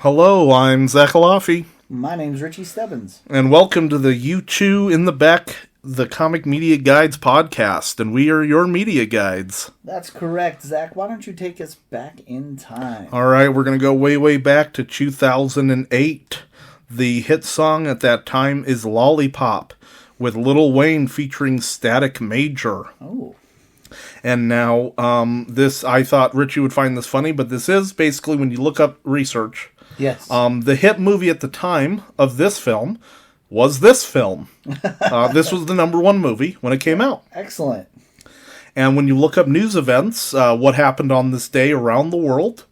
Hello, I'm Zach Alafi, My name's Richie Stebbins. and welcome to the You Chew in the Back, the Comic Media Guides podcast, and we are your media guides. That's correct, Zach. Why don't you take us back in time? All right, we're going to go way, way back to 2008. The hit song at that time is Lollipop, with Lil Wayne featuring Static Major. Oh. And now, I thought Richie would find this funny, but this is basically, when you look up research, Yes. the hit movie at the time of this film was this film. This was the number one movie when it came out. Excellent. And when you look up news events, what happened on this day around the world,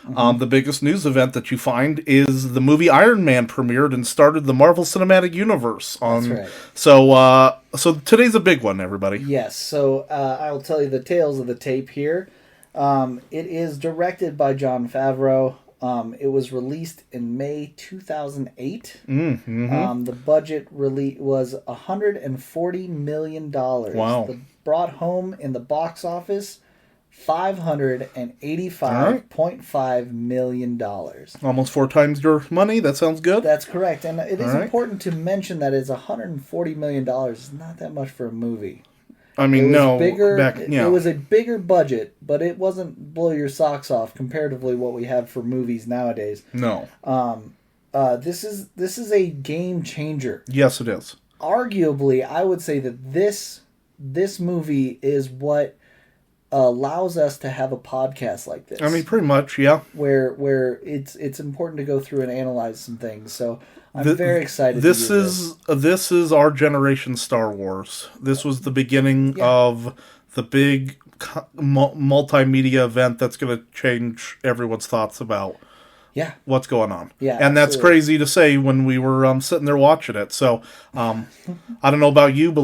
the biggest news event that you find is the movie Iron Man premiered and started the Marvel Cinematic Universe. That's right. So today's a big one, everybody. Yes. So I will tell you the tales of the tape here. It is directed by Jon Favreau. It was released in May 2008. The budget was $140 million. Wow. It brought home in the box office $585.5 million. Almost 4 times your money. That sounds good. That's correct. And it is All right. important to mention that it's $140 million. It's not that much for a movie. I mean, no. It was a bigger budget, but it wasn't blow your socks off comparatively what we have for movies nowadays. No. This is a game changer. Yes, it is. Arguably, I would say that this movie is what allows us to have a podcast like this. I mean, pretty much, yeah. Where it's important to go through and analyze some things. So I'm very excited. This is our generation Star Wars. This was the beginning of the big multimedia event that's going to change everyone's thoughts about what's going on. Yeah, and that's crazy to say when we were sitting there watching it. So I don't know about you, but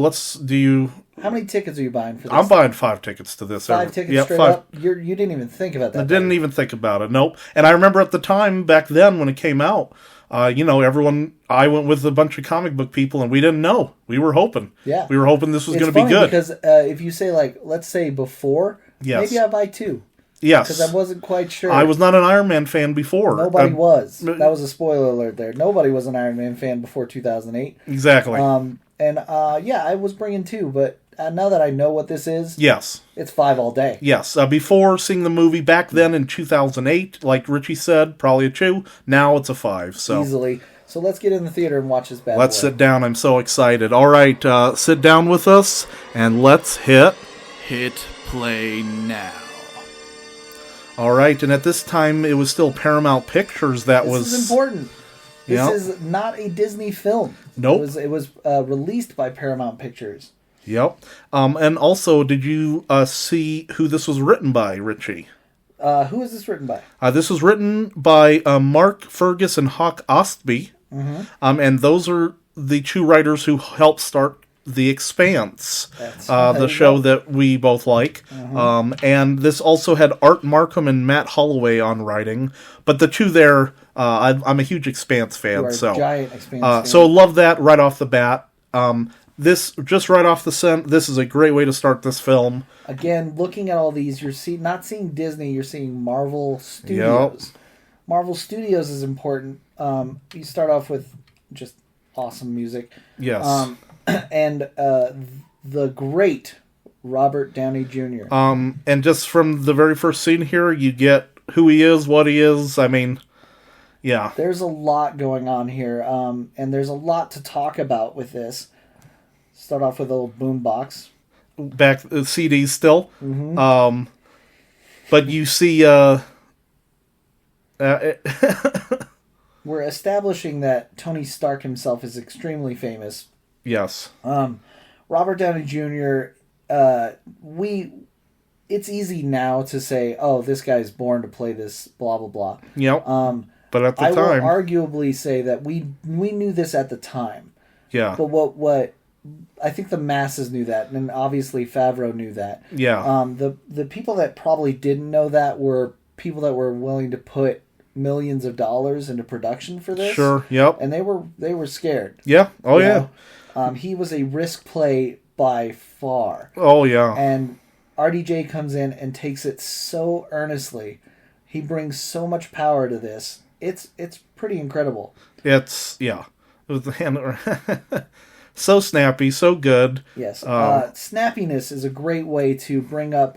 how many tickets are you buying for this? I'm buying 5 tickets to this. 5 tickets straight up? You didn't even think about that. I didn't even think about it, nope. And I remember at the time, back then, when it came out, I went with a bunch of comic book people, and we didn't know. We were hoping. Yeah. We were hoping this was going to be good. Because if you say, let's say before, maybe I buy 2. Yes. Because I wasn't quite sure. I was not an Iron Man fan before. Nobody was. That was a spoiler alert there. Nobody was an Iron Man fan before 2008. Exactly. I was bringing 2, but now that I know what this is, it's 5 all day. Yes. Before seeing the movie back then in 2008, like Richie said, probably a 2. Now it's a 5. So easily. So let's get in the theater and watch this bad boy. Let's sit down. I'm so excited. All right, sit down with us and let's hit play now. All right, and at this time it was still Paramount Pictures that was. This is important. This is not a Disney film. Nope. It was released by Paramount Pictures. Yep. And also, did you see who this was written by, Richie? Who is this written by? This was written by Mark Fergus and Hawk Ostby. Mm-hmm. And those are the 2 writers who helped start The Expanse, the show that we both like. Mm-hmm. And this also had Art Markham and Matt Holloway on writing. But the 2 there, I'm a huge Expanse fan. You are a giant Expanse fan. So love that right off the bat. This, just right off the scent, this is a great way to start this film. Again, looking at all these, you're not seeing Disney, you're seing Marvel Studios. Yep. Marvel Studios is important. You start off with just awesome music. Yes. And the great Robert Downey Jr. And just from the very first scene here, you get who he is, what he is. I mean, yeah. There's a lot going on here, and there's a lot to talk about with this. Start off with a little boombox. Back CDs still. Mm-hmm. But you see... We're establishing that Tony Stark himself is extremely famous. Yes. Robert Downey Jr., it's easy now to say, oh, this guy's born to play this, blah, blah, blah. Yep. But at the time... I will arguably say that we knew this at the time. Yeah. But what I think the masses knew that, and obviously Favreau knew that. Yeah. The people that probably didn't know that were people that were willing to put millions of dollars into production for this. Sure, yep. And they were scared. Yeah, oh yeah. He was a risk play by far. Oh yeah. And RDJ comes in and takes it so earnestly. He brings so much power to this. it's pretty incredible. It's, yeah. It was the hand. So snappy, so good. Yes. Snappiness is a great way to bring up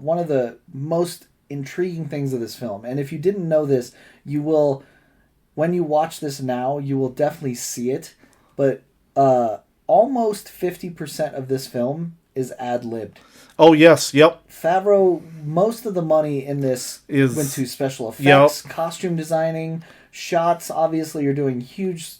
one of the most intriguing things of this film. And if you didn't know this, you will, when you watch this now, you will definitely see it. But almost 50% of this film is ad-libbed. Oh, yes, yep. Favreau, most of the money in this went to special effects, costume designing, shots. Obviously, you're doing huge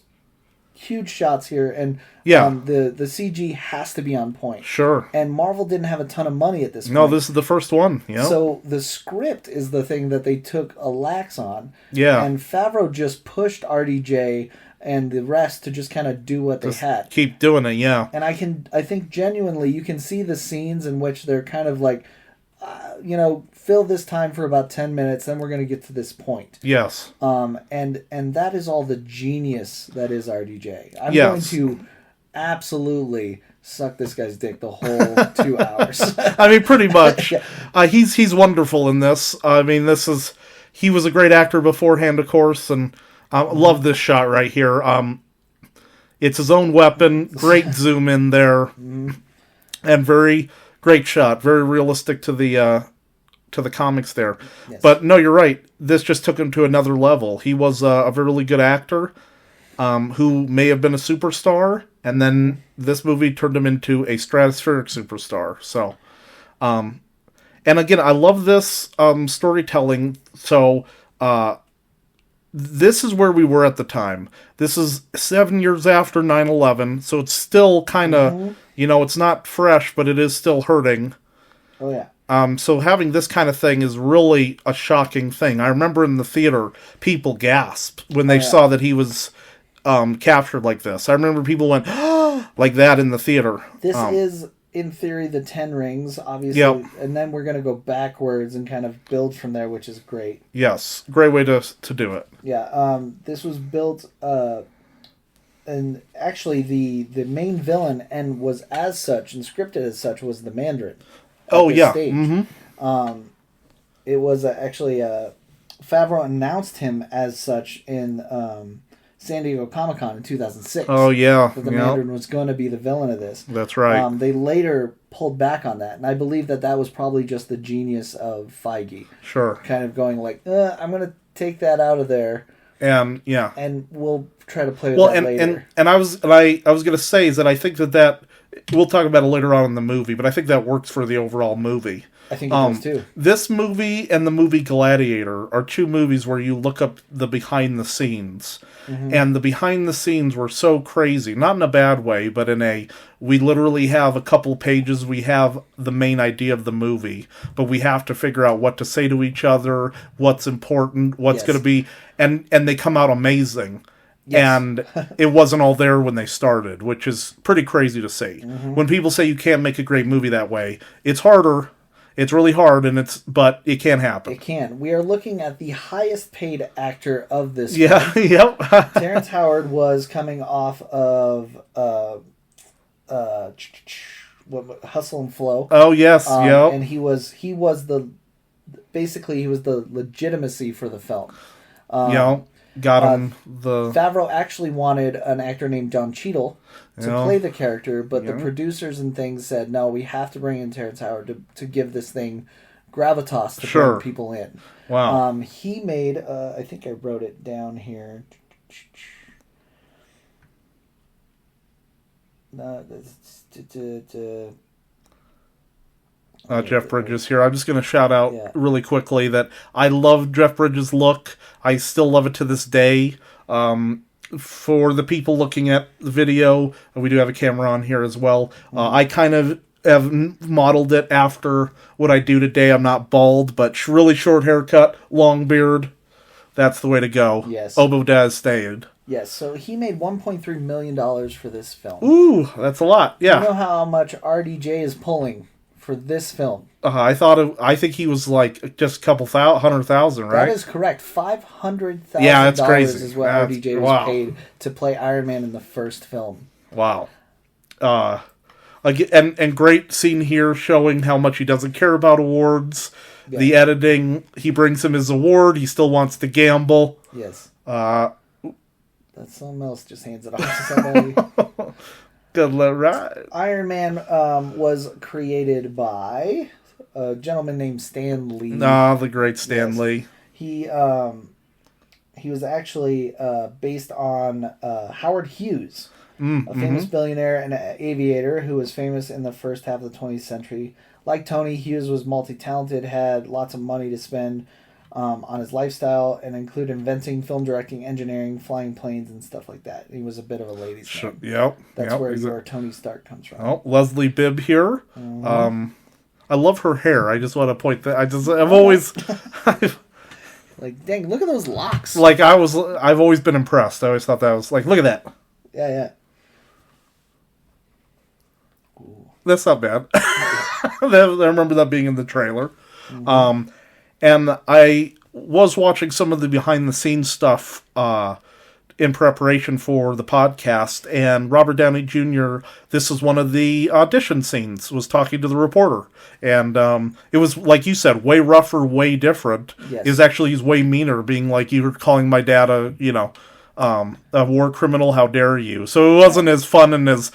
shots here, and the CG has to be on point. Sure. And Marvel didn't have a ton of money at this point. No, this is the first one. Yeah. So the script is the thing that they took a lax on. Yeah. And Favreau just pushed RDJ and the rest to just kind of do what they had. Keep doing it, yeah. And I think genuinely you can see the scenes in which they're kind of like, fill this time for about 10 minutes, then we're going to get to this point. Yes. And that is all the genius that is RDJ. I'm going to absolutely suck this guy's dick the whole 2 hours. I mean, pretty much. He's wonderful in this. I mean, he was a great actor beforehand, of course, and I love this shot right here. It's his own weapon. Great zoom in there, and very great shot. Very realistic to the comics there. Yes. But no, you're right. This just took him to another level. He was a really good actor who may have been a superstar, and then this movie turned him into a stratospheric superstar. So, and again, I love this storytelling. So, this is where we were at the time. This is 7 years after 9/11, so it's still kind of, it's not fresh, but it is still hurting. Oh, yeah. So having this kind of thing is really a shocking thing. I remember in the theater, people gasped when they saw that he was captured like this. I remember people went, like that in the theater. This is, in theory, the 10 rings, obviously. Yep. And then we're going to go backwards and kind of build from there, which is great. Yes. Great way to do it. Yeah. This was built... and actually, the main villain and was as such and scripted as such was the Mandarin. Oh, yeah. Stage. Mm-hmm. It was actually Favreau announced him as such in San Diego Comic-Con in 2006. Oh, yeah. That the Mandarin was going to be the villain of this. That's right. They later pulled back on that, and I believe that was probably just the genius of Feige. Sure. Kind of going like, I'm going to take that out of there. And, yeah. And we'll try to play with that later. And I was going to say is that I think that we'll talk about it later on in the movie, but I think that works for the overall movie. I think it does too. This movie and the movie Gladiator are two movies where you look up the behind the scenes. Mm-hmm. And the behind the scenes were so crazy. Not in a bad way, but we literally have a couple pages, we have the main idea of the movie, but we have to figure out what to say to each other, what's important, what's going to be, and they come out amazing. Yes. And it wasn't all there when they started, which is pretty crazy to see. Mm-hmm. When people say you can't make a great movie that way, it's harder. It's really hard, but it can happen. It can. We are looking at the highest paid actor of this film. Yep. Terrence Howard was coming off of Hustle and Flow. Oh, yes, yep. And he was the legitimacy for the film. Got him Favreau actually wanted an actor named Don Cheadle to play the character, but the producers and things said, no, we have to bring in Terrence Howard to give this thing gravitas to bring people in. Wow. He made, I think I wrote it down here. Jeff Bridges here. I'm just going to shout out really quickly that I love Jeff Bridges' look. I still love it to this day. For the people looking at the video, we do have a camera on here as well. I kind of have modeled it after what I do today. I'm not bald, but really short haircut, long beard. That's the way to go. Yes. Obo Daz stayed. Yes, so he made $1.3 million for this film. Ooh, that's a lot. Yeah. You know how much RDJ is pulling for this film? I think he was like just a couple 100,000, right? That is correct. $500,000 that's crazy. Is what RDJ was paid to play Iron Man in the first film. Wow. And great scene here showing how much he doesn't care about awards. Yeah. The editing, he brings him his award. He still wants to gamble. Yes. Uh, That's something else. Just hands it off to somebody. Good luck, right? Iron Man was created by a gentleman named Stan Lee. The great Stan Lee. He was actually based on Howard Hughes, a famous billionaire and aviator who was famous in the first half of the 20th century. Like Tony, Hughes was multi-talented, had lots of money to spend on his lifestyle, and include inventing, film directing, engineering, flying planes, and stuff like that. He was a bit of a ladies' man. Yep. That's where your Tony Stark comes from. Oh, Leslie Bibb here. I love her hair. I just want to point that. I've always... Like, dang, look at those locks. Like, I've always been impressed. I always thought that was, like, look at that. Yeah. Ooh. That's not bad. I remember that being in the trailer. And I was watching some of the behind-the-scenes stuff in preparation for the podcast, and Robert Downey Jr., this is one of the audition scenes, was talking to the reporter. And it was, like you said, way rougher, way different. Yes. He's way meaner, being like, you were calling my dad a war criminal, how dare you. So it wasn't as fun and as,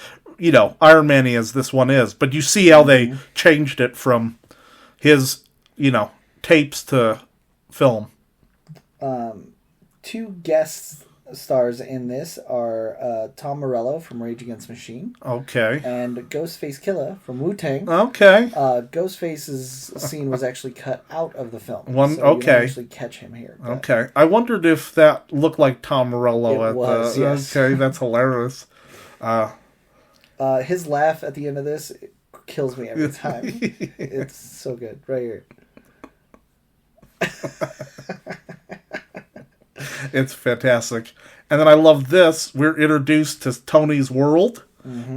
Iron Man-y as this one is. But you see how they changed it from his, tapes to film. 2 guest stars in this are Tom Morello from Rage Against the Machine. Okay. And Ghostface Killah from Wu-Tang. Okay. Ghostface's scene was actually cut out of the film. So you don't actually catch him here. But... Okay. I wondered if that looked like Tom Morello yes. Okay, that's hilarious. His laugh at the end of this kills me every time. It's so good. Right here. It's fantastic. And then I love this. We're introduced to Tony's world.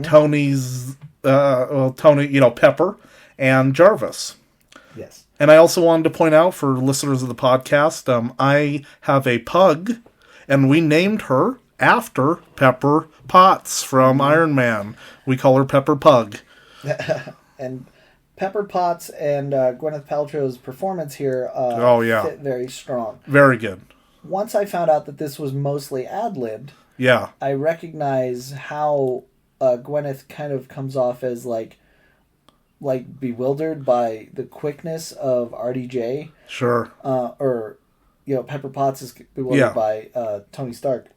Tony's Tony, Pepper and Jarvis. Yes. And I also wanted to point out for listeners of the podcast, I have a pug, and we named her after Pepper Potts from Iron Man. We call her Pepper Pug. And Pepper Potts and Gwyneth Paltrow's performance here fit very strong. Very good. Once I found out that this was mostly ad-libbed, I recognize how Gwyneth kind of comes off as like bewildered by the quickness of RDJ. Sure. Or Pepper Potts is bewildered by Tony Stark.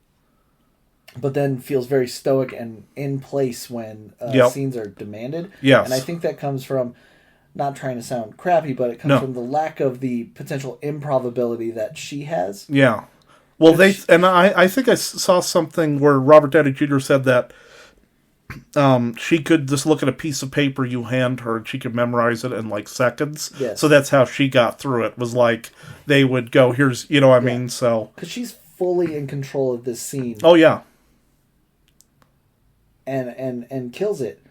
But then feels very stoic and in place when scenes are demanded. Yes. And I think that comes from, not trying to sound crappy, but it comes from the lack of the potential improbability that she has. Yeah. Well, I think I saw something where Robert Downey Jr. said that she could just look at a piece of paper you hand her and she could memorize it in like seconds. Yes. So that's how she got through it. Was like they would go, here's, what I mean? So because she's fully in control of this scene. Oh yeah. And kills it.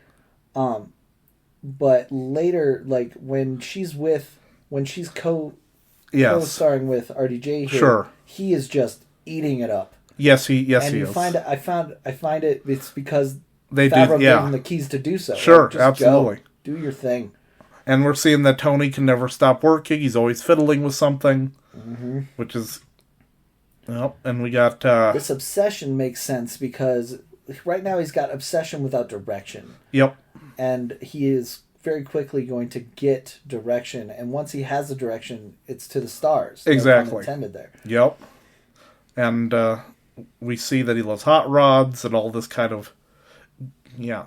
But later, like when she's co-starring with RDJ here, he is just eating it up. Yes, he is. I find it's because they Favreau gave him the keys to do so. Sure, like, just absolutely. Go, do your thing. And we're seeing that Tony can never stop working. He's always fiddling with something, which is, and we got... this obsession makes sense because right now he's got obsession without direction. Yep. And he is very quickly going to get direction. And once he has the direction, it's to the stars. Exactly. No pun intended there. Yep. And we see that he loves hot rods and all this kind of... Yeah.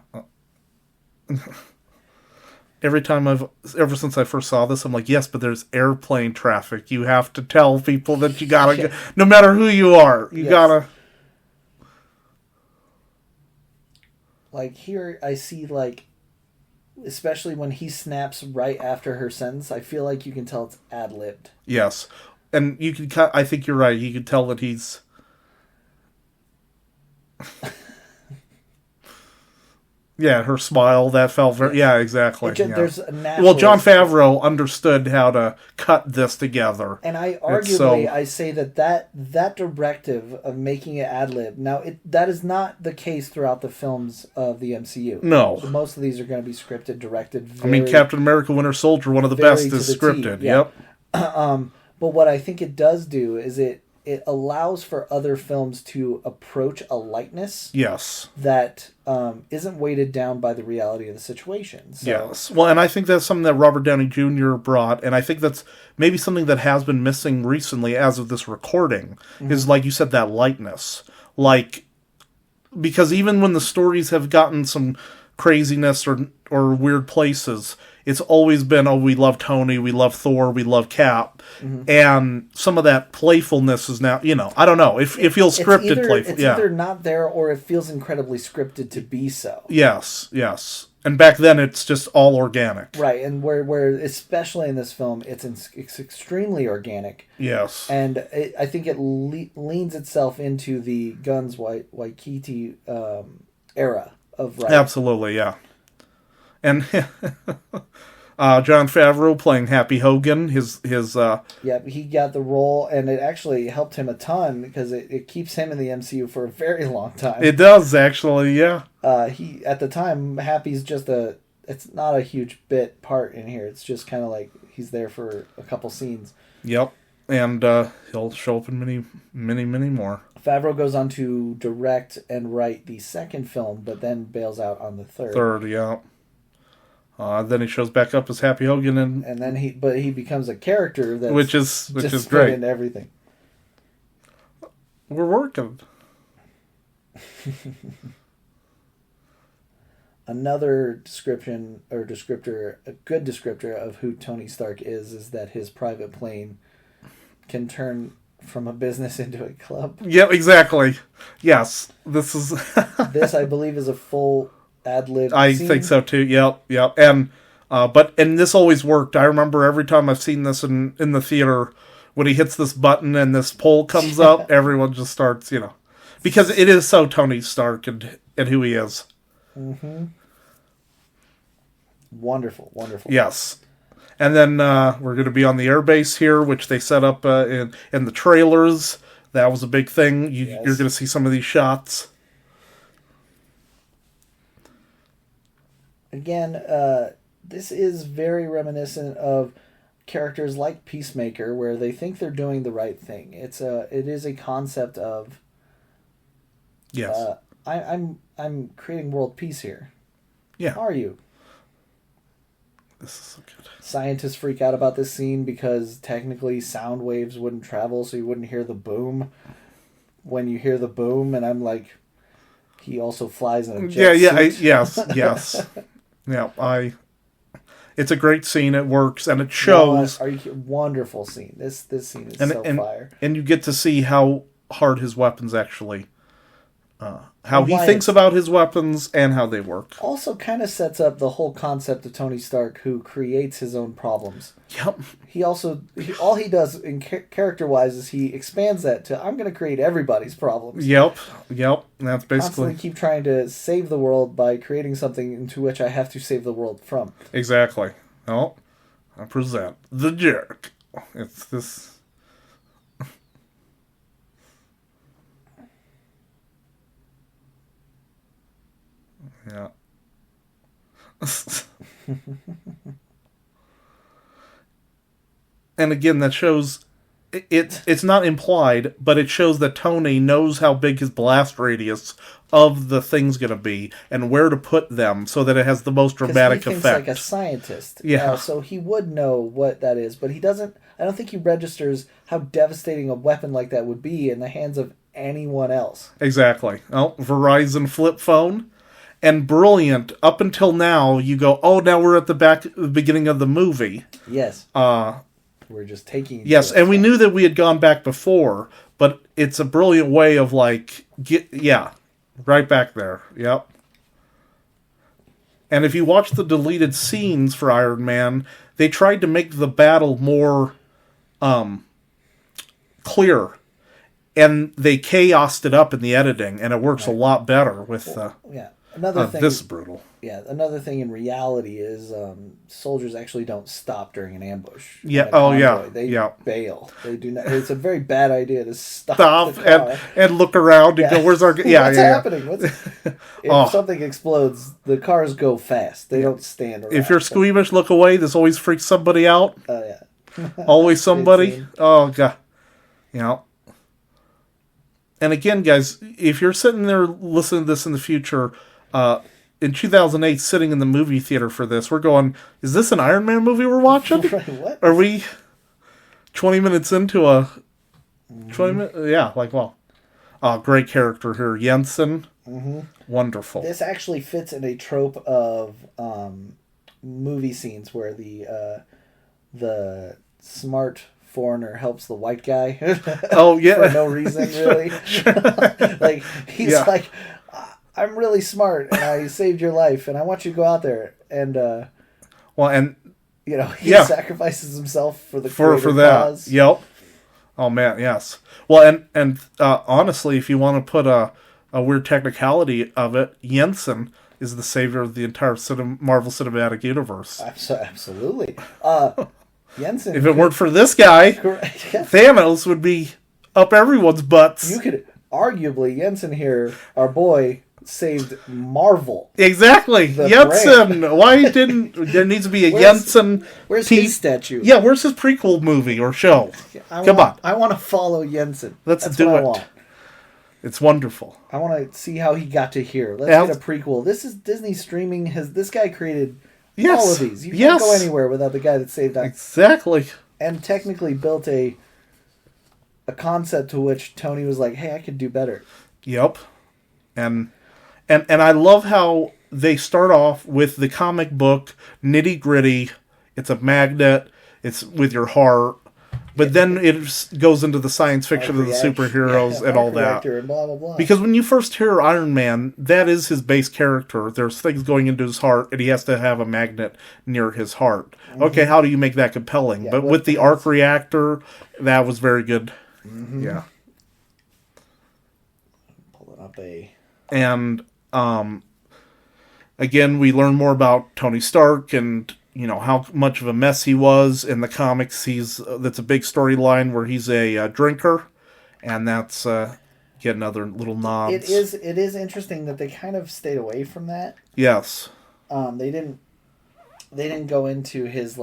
Ever since I first saw this, I'm like, yes, but there's airplane traffic. You have to tell people that you gotta, no matter who you are, you gotta. Like here, I see especially when he snaps right after her sentence, I feel like you can tell it's ad-libbed. Yes, and you can. I think you're right. You can tell that he's. Yeah, her smile, that felt very... Yeah, exactly. There's a natural... Well, Jon Favreau understood how to cut this together. And I say that directive of making it ad-lib, now, that is not the case throughout the films of the MCU. No. So most of these are going to be scripted, directed... Captain America Winter Soldier, one of the best, is scripted. Yep. But what I think it does do is it it allows for other films to approach a lightness Yes. that isn't weighted down by the reality of the situation. So, Yes. Well, and I think that's something that Robert Downey Jr. brought, and I think that's maybe something that has been missing recently as of this recording, is, like you said, that lightness. Like, because even when the stories have gotten some craziness or weird places, it's always been, oh, we love Tony, we love Thor, we love Cap, and some of that playfulness is now, I don't know, it feels scripted playful. It's either not there or it feels incredibly scripted to be so. Yes. And back then, it's just all organic. Right, and where especially in this film, it's extremely organic. Yes. And I think it leans itself into the Guns Waikiki era of writing. Absolutely, yeah. And Jon Favreau playing Happy Hogan, his yeah, he got the role, and it actually helped him a ton because it keeps him in the MCU for a very long time. It does, actually, yeah. He at the time, Happy's just it's not a huge bit part in here. It's just kind of like he's there for a couple scenes. Yep, and he'll show up in many, many, many more. Favreau goes on to direct and write the second film, but then bails out on the third. Yeah. Then he shows back up as Happy Hogan, and then he becomes a character that which is just great. Into everything. We're working. Another descriptor, a good descriptor of who Tony Stark is that his private plane can turn from a business into a club. Yeah, exactly. Yes, this is. This, I believe, is a full ad-lib I scene. think so too. Yep. And this always worked. I remember every time I've seen this in the theater, when he hits this button and this pole comes up, everyone just starts, because it is so Tony Stark and who he is. Mm-hmm. Wonderful. Yes. And then we're going to be on the airbase here, which they set up in the trailers. That was a big thing. You're going to see some of these shots. Again, this is very reminiscent of characters like Peacemaker, where they think they're doing the right thing. It is a concept of, yes, I'm creating world peace here. Yeah, How are you? This is so good. Scientists freak out about this scene because technically sound waves wouldn't travel, so you wouldn't hear the boom. When you hear the boom, and I'm like, he also flies in a jet suit. Yes. Yeah, it's a great scene. It works, and it shows. Wonderful scene. This scene is fire. And you get to see how hard his weapons actually, how he thinks about his weapons and how they work. Also, kind of sets up the whole concept of Tony Stark, who creates his own problems. Yep. All he does in character-wise is he expands that to, I'm going to create everybody's problems. Yep. That's basically. Constantly keep trying to save the world by creating something into which I have to save the world from. Exactly. Well, I present the jerk. It's this. Yeah. And again, that shows it's not implied, but it shows that Tony knows how big his blast radius of the thing's going to be and where to put them so that it has the most dramatic effect. He thinks like a scientist. Yeah. So he would know what that is, but he doesn't. I don't think he registers how devastating a weapon like that would be in the hands of anyone else. Exactly. Oh, Verizon flip phone. And brilliant. Up until now, you go, oh, now we're at the beginning of the movie. Yes. We're just taking... Yes, and we knew that we had gone back before, but it's a brilliant way of, like, right back there. Yep. And if you watch the deleted scenes for Iron Man, they tried to make the battle more clear. And they chaosed it up in the editing, and it works a lot better with... Another thing, this is brutal. Yeah, another thing in reality is soldiers actually don't stop during an ambush. Yeah. They bail. They do not. It's a very bad idea to stop the car. and look around and go, "Where's our?" Yeah, what's happening? If something explodes, the cars go fast. They don't stand around. If you're squeamish, look away. This always freaks somebody out. Oh yeah. Always somebody. Oh god. And again, guys, if you're sitting there listening to this in the future, in 2008, sitting in the movie theater for this, we're going, is this an Iron Man movie we're watching? Right, what? Are we 20 minutes into a... 20 minutes? Yeah, like, well... great character here. Jensen. Mm-hmm. Wonderful. This actually fits in a trope of movie scenes where the smart foreigner helps the white guy. Oh, yeah. For no reason, really. Like, he's like, I'm really smart, and I saved your life, and I want you to go out there. And, he sacrifices himself for the for that. Cause. Yep. Oh, man, yes. Well, and honestly, if you want to put a weird technicality of it, Jensen is the savior of the entire Marvel Cinematic Universe. Absolutely. Jensen. If it weren't for this guy, Thanos would be up everyone's butts. You could arguably, Jensen here, our boy, saved Marvel. Exactly. Jensen. Why didn't there needs to be a Jensen? Where's his statue? Yeah, where's his prequel movie or show? Come on. I want to follow Jensen. That's do it. I want. It's wonderful. I want to see how he got to here. Let's get a prequel. This is Disney streaming. This guy created all of these. You can't go anywhere without the guy that saved us. Exactly. And technically built a concept to which Tony was like, hey, I could do better. Yep. And I love how they start off with the comic book, nitty-gritty. It's a magnet. It's with your heart. But then it goes into the science fiction of the superheroes and all that. And blah, blah, blah. Because when you first hear Iron Man, that is his base character. There's things going into his heart, and he has to have a magnet near his heart. Mm-hmm. Okay, how do you make that compelling? Yeah, but with the arc reactor, that was very good. Mm-hmm. Yeah. Pulling up a... And, again, we learn more about Tony Stark and... how much of a mess he was in the comics. That's a big storyline where he's a drinker, and that's get another little nods. It is interesting that they kind of stayed away from that. Yes. They didn't go into his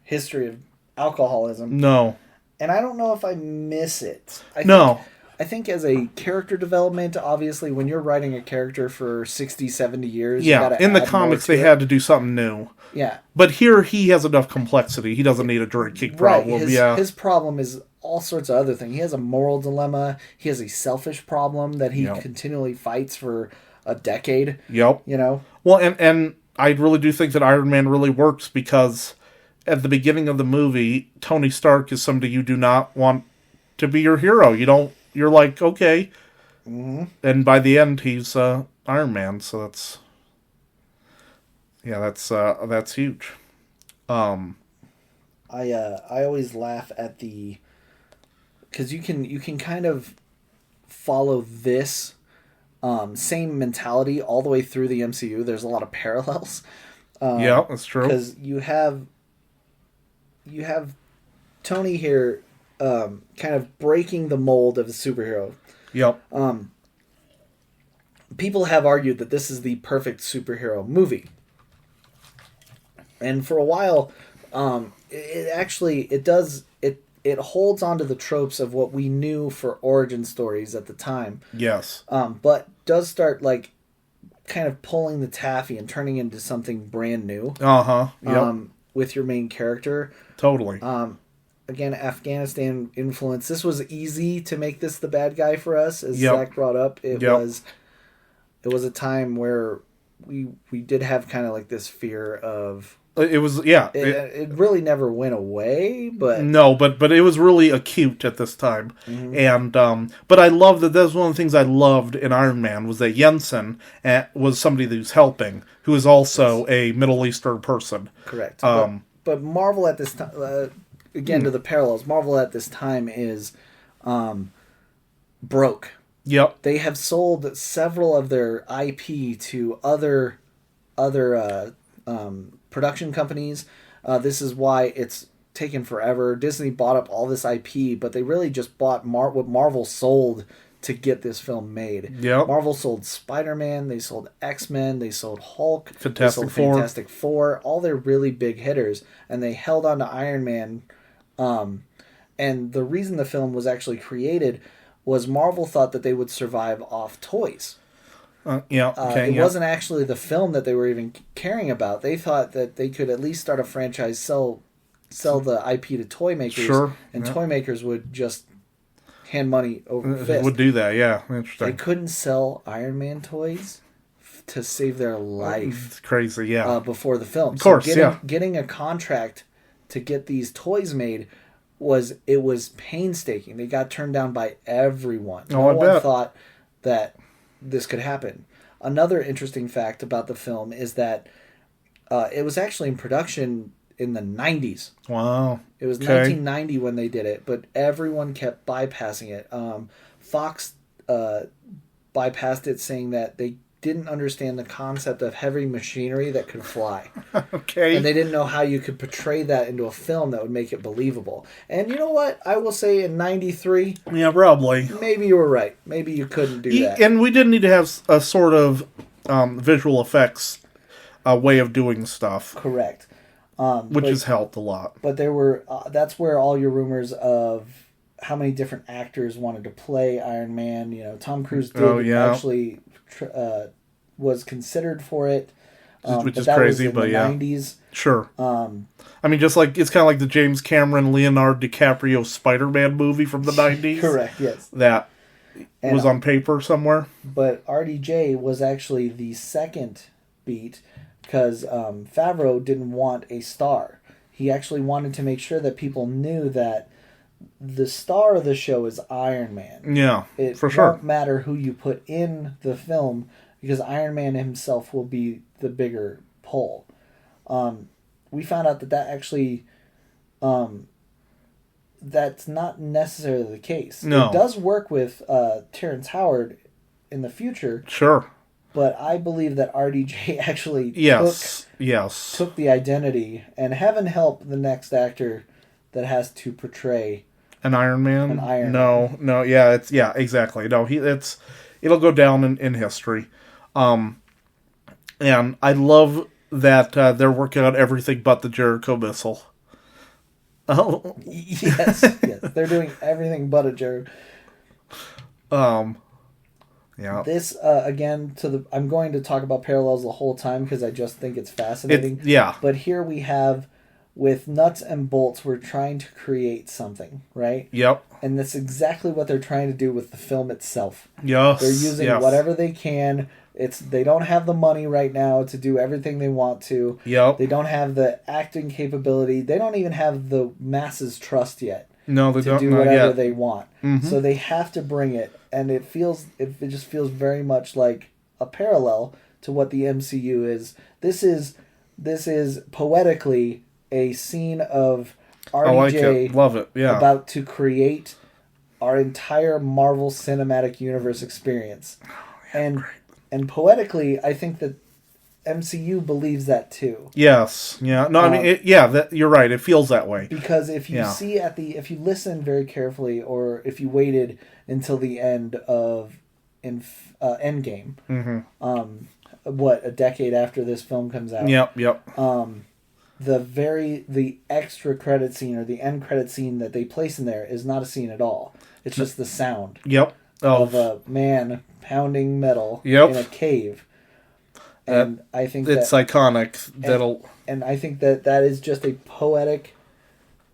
history of alcoholism. No. And I don't know if I miss it. I think as a character development, obviously, when you're writing a character for 60, 70 years... Yeah, in the comics, they had to do something new. Yeah. But here, he has enough complexity. He doesn't need a drinking problem. Right. His problem is all sorts of other things. He has a moral dilemma. He has a selfish problem that he continually fights for a decade. Yep. Well, and I really do think that Iron Man really works because at the beginning of the movie, Tony Stark is somebody you do not want to be your hero. You're like, okay. Mm-hmm. And by the end, he's Iron Man, so that's... Yeah, that's huge. I always laugh at because you can kind of follow this same mentality all the way through the MCU. There's a lot of parallels. Yeah, that's true. Because you have Tony here kind of breaking the mold of a superhero. Yep. People have argued that this is the perfect superhero movie. And for a while, it holds onto the tropes of what we knew for origin stories at the time. Yes. But does start kind of pulling the taffy and turning into something brand new. Uh-huh. Yep. With your main character. Totally. Again, Afghanistan influence. This was easy to make this the bad guy for us, as Zach brought up. It was a time where we did have kind of this fear of... It was, yeah. It really never went away, but... No, but it was really acute at this time. Mm-hmm. And, but I love that that's one of the things I loved in Iron Man was that Jensen was somebody who's helping, who is also a Middle Eastern person. Correct. But Marvel at this time, again, to the parallels, Marvel at this time is broke. Yep. They have sold several of their IP to other production companies. This is why it's taken forever. Disney bought up all this IP, but they really just bought what Marvel sold to get this film made. Yep. Marvel sold Spider-Man, they sold X-Men, they sold Hulk, Fantastic Four, all their really big hitters, and they held on to Iron Man. And the reason the film was actually created was Marvel thought that they would survive off toys. It wasn't actually the film that they were even caring about. They thought that they could at least start a franchise, sell the IP to toy makers, and toy makers would just hand money over fist. Would do that, yeah. Interesting. They couldn't sell Iron Man toys to save their life. It's crazy, yeah. Before the film. Of course, Getting a contract to get these toys made was painstaking. They got turned down by everyone. No one thought that this could happen. Another interesting fact about the film is that it was actually in production in the 90s. Wow. It was 1990 when they did it, but everyone kept bypassing it. Fox bypassed it, saying that they didn't understand the concept of heavy machinery that could fly. Okay. And they didn't know how you could portray that into a film that would make it believable. And you know what? I will say in 93... Yeah, probably. Maybe you were right. Maybe you couldn't do that. And we didn't need to have a sort of visual effects way of doing stuff. Correct. Which has helped a lot. But there were... that's where all your rumors of how many different actors wanted to play Iron Man. You know, Tom Cruise did actually... was considered for it, which is crazy, but the 90s. Sure. I mean, just like it's kind of like the James Cameron Leonardo DiCaprio Spider-Man movie from the 90s. Correct. Yes. That was on paper somewhere. But RDJ was actually the second beat because Favreau didn't want a star. He actually wanted to make sure that people knew that the star of the show is Iron Man. Yeah, it for sure. Won't matter who you put in the film because Iron Man himself will be the bigger pull. We found out that actually, that's not necessarily the case. No. It does work with Terrence Howard in the future. Sure. But I believe that RDJ actually took the identity, and heaven help the next actor that has to portray an Iron Man. Man. No, yeah, exactly. No, it'll go down in history. And I love that they're working on everything but the Jericho missile. Oh, yes, they're doing everything but a Jericho. Yeah. This again I'm going to talk about parallels the whole time because I just think it's fascinating. But here we have. With nuts and bolts, we're trying to create something, right? Yep. And that's exactly what they're trying to do with the film itself. Yes. They're using whatever they can. They don't have the money right now to do everything they want to. Yep. They don't have the acting capability. They don't even have the masses' trust yet. No, they don't. To do whatever they want. Mm-hmm. So they have to bring it, and it just feels very much like a parallel to what the MCU is. This is poetically a scene of RDJ Love it. Yeah. about to create our entire Marvel Cinematic Universe experience. And poetically, I think that MCU believes that too. Yes. Yeah. No, I mean, you're right. It feels that way. Because if you if you listen very carefully, or if you waited until the end of Endgame, a decade after this film comes out. Yep. The extra credit scene or the end credit scene that they place in there is not a scene at all. It's just the sound. Yep. Of a man pounding metal in a cave. And I think it's iconic. And I think that is just a poetic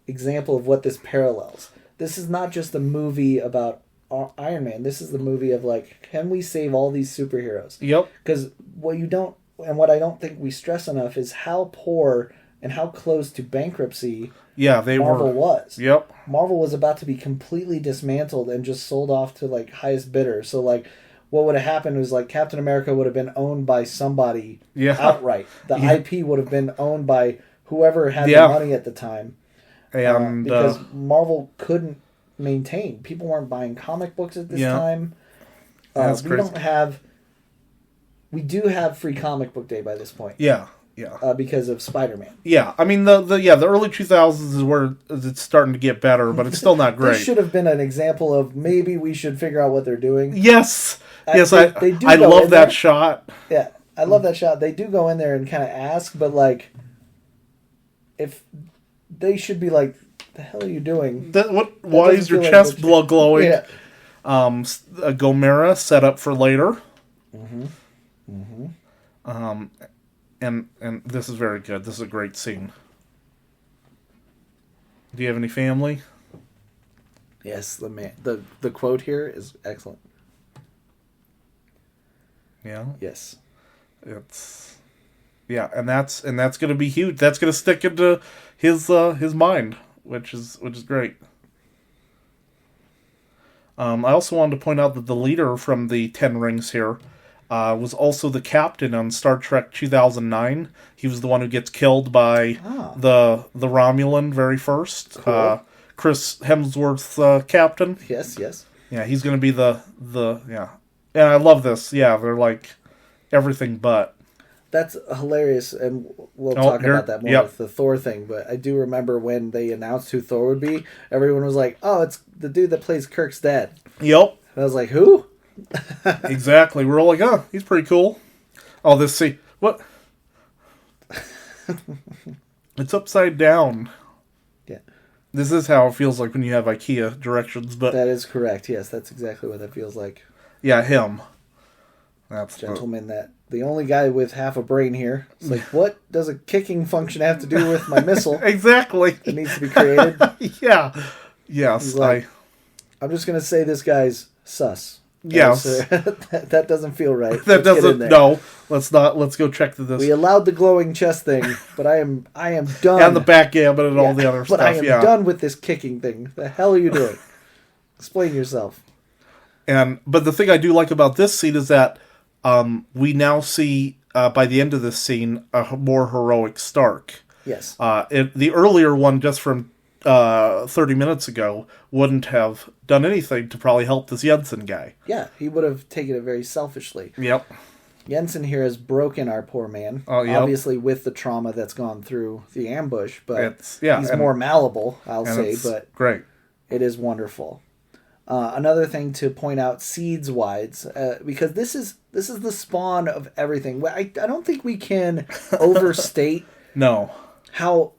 example of what this parallels. This is not just a movie about Iron Man. This is the movie of can we save all these superheroes? Yep. Because what I don't think we stress enough is how poor and how close to bankruptcy Marvel was. Yep. Marvel was about to be completely dismantled and just sold off to highest bidder. So what would have happened was Captain America would have been owned by somebody outright. The IP would have been owned by whoever had the money at the time. And because Marvel couldn't maintain. People weren't buying comic books at this time. We do have Free Comic Book Day by this point. Yeah. Because of Spider-Man. Yeah, I mean the early 2000s is where it's starting to get better, but it's still not great. This should have been an example of maybe we should figure out what they're doing. Yes, I love that shot. Yeah, I love that shot. They do go in there and kind of ask, but if they should be the hell are you doing? Why is your chest glowing? Yeah. Gomera set up for later. And this is very good. This is a great scene. Do you have any family? Yes, the quote here is excellent. Yeah. Yes. And that's going to be huge. That's going to stick into his mind, which is great. I also wanted to point out that the leader from the Ten Rings here was also the captain on Star Trek 2009. He was the one who gets killed by the Romulan very first. Cool. Chris Hemsworth's captain. Yes. Yeah, he's going to be the yeah. And I love this. Yeah, they're like everything but. That's hilarious, and we'll talk about that more with the Thor thing, but I do remember when they announced who Thor would be, everyone was like, oh, it's the dude that plays Kirk's dad. Yep. And I was like, who? Exactly. We're all like, oh, he's pretty cool. Oh, what? It's upside down. Yeah. This is how it feels like when you have IKEA directions, but... That is correct, yes, that's exactly what that feels like. Yeah, him. That's gentleman that... The only guy with half a brain here. It's like, what does a kicking function have to do with my missile? Exactly. It needs to be created. Yeah. Yes. Like, I'm just going to say this guy's sus. Yes. That doesn't feel right. That doesn't. No. Let's not. Let's go check this. We allowed the glowing chest thing, but I am done. And the backgammon and all the other stuff. But I am done with this kicking thing. The hell are you doing? Explain yourself. But the thing I do like about this scene is that we now see, by the end of this scene, a more heroic Stark. Yes. The earlier one, just from 30 minutes ago, wouldn't have done anything to probably help this Jensen guy. Yeah, he would have taken it very selfishly. Yep. Jensen here has broken our poor man. Oh, yep. Obviously with the trauma that's gone through the ambush, but he's and more malleable, I'll say. But great. It is wonderful. Another thing to point out, seeds-wise, because this is the spawn of everything. I don't think we can overstate how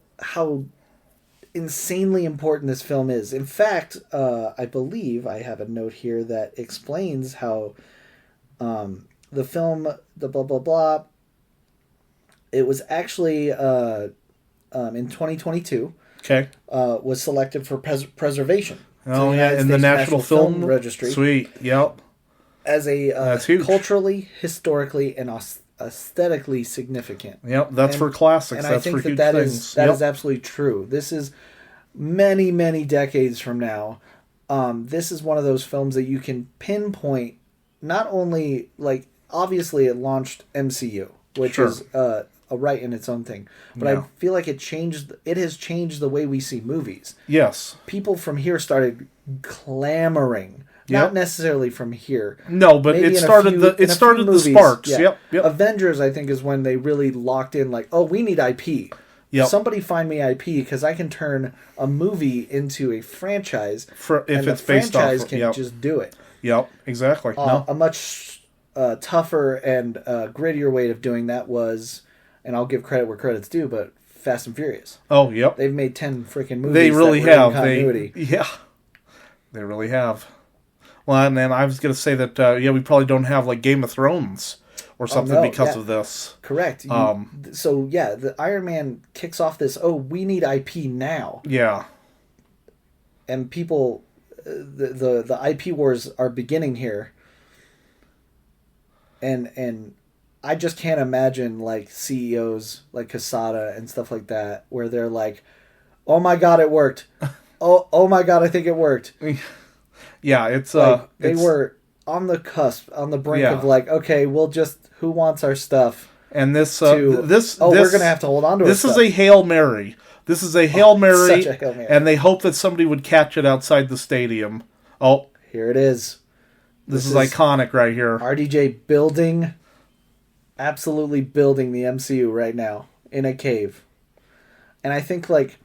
insanely important this film is. In fact, I believe I have a note here that explains how the film, the blah blah blah. It was actually in 2022. Okay. Was selected for preservation. Oh, yeah, in the National Film Registry. Sweet, yep. As a culturally, historically, and aesthetically significant. Yep, that's for classics. And that's I think for huge that things. is absolutely true. This is many, many decades from now. This is one of those films that you can pinpoint, not only, like, obviously it launched MCU, which is a right in its own thing. But I feel like it has changed the way we see movies. Yes. People from here started clamoring. Not necessarily from here. No, but it started the sparks. Yeah. Yep. Avengers, I think, is when they really locked in, like, oh, we need IP. Yep. Somebody find me IP, because I can turn a movie into a franchise. If it's based off, franchise can just do it. Yep, exactly. A much tougher and grittier way of doing that was, and I'll give credit where credit's due, but Fast and Furious. Oh, yep. They've made 10 freaking movies. They really have. Continuity. They really have. Well, and then I was going to say that, we probably don't have, like, Game of Thrones or something because of this. Correct. The Iron Man kicks off this, we need IP now. Yeah. And people, the IP wars are beginning here. And I just can't imagine, like, CEOs like Quesada and stuff like that, where they're like, oh my God, it worked. oh my God, I think it worked. Yeah, it's they were on the cusp, on the brink of, like, okay, we'll just, who wants our stuff? And we're gonna have to hold on to it. This is a Hail Mary. This is a Hail Mary, such a Hail Mary. And they hope that somebody would catch it outside the stadium. Oh, here it is. This is iconic right here. RDJ absolutely building the MCU right now in a cave. And I think, like,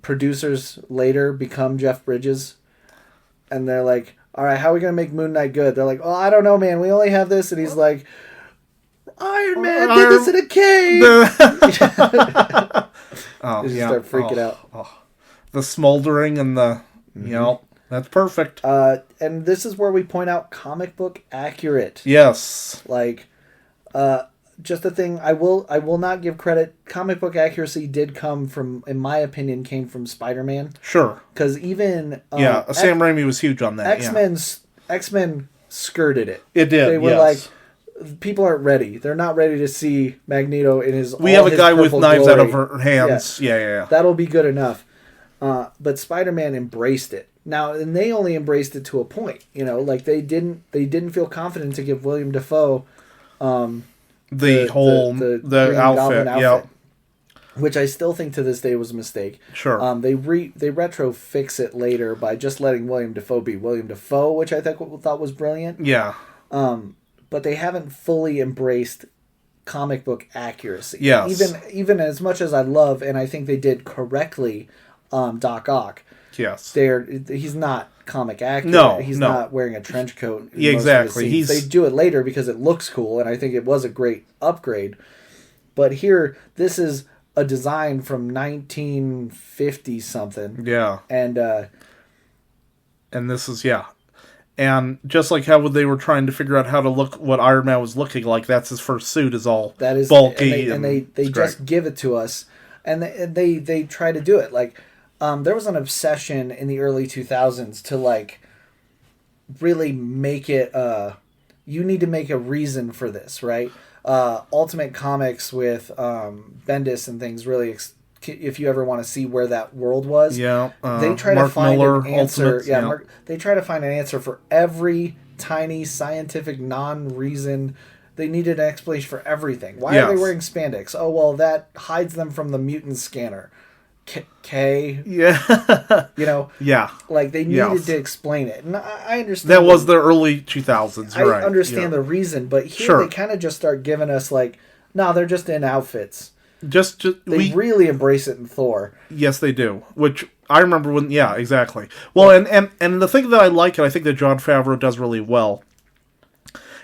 producers later become Jeff Bridges, and they're like, all right, how are we going to make Moon Knight good? They're like, oh, I don't know, man. We only have this. And he's like, Iron Man did this in a cave. Oh, start freaking out. Oh. The smoldering and the, That's perfect. And this is where we point out comic book accurate. Yes. Like, just a thing, I will not give credit. Comic book accuracy did come from, in my opinion, came from Spider-Man. Sure. Because even... Sam Raimi was huge on that. X-Men skirted it. It did, They were like, people aren't ready. They're not ready to see Magneto in his We have a guy with knives glory. out of her hands. Yeah. That'll be good enough. But Spider-Man embraced it. Now, and they only embraced it to a point. Like they didn't feel confident to give William Dafoe the outfit. Which I still think to this day was a mistake. Sure. They retro fix it later by just letting William Dafoe be William Dafoe, which I thought was brilliant. Yeah. But they haven't fully embraced comic book accuracy. Yes. Even as much as I love, and I think they did correctly, Doc Ock. Yes. He's not comic accurate. No. He's not wearing a trench coat. Yeah, exactly. They do it later because it looks cool, and I think it was a great upgrade. But here, this is a design from 1950 something. Yeah. And this is and just like how they were trying to figure out how to look what Iron Man was looking like, that's his first suit is all bulky and they just give it to us, and they try to do it like there was an obsession in the early 2000s to like really make it you need to make a reason for this, right? Ultimate Comics with Bendis and things really if you ever want to see where that world was, they try to find an answer. They try to find an answer for every tiny scientific non-reason. They needed an explanation for everything. Why are they wearing spandex? Oh well, that hides them from the mutant scanner. K. Like they needed to explain it, and I understand that was the early 2000s. I understand the reason, but here they kind of just start giving us like, no, they're just in outfits. They really embrace it in Thor. Yes, they do. Which I remember when. Yeah, exactly. Well, and the thing that I like, and I think that Jon Favreau does really well,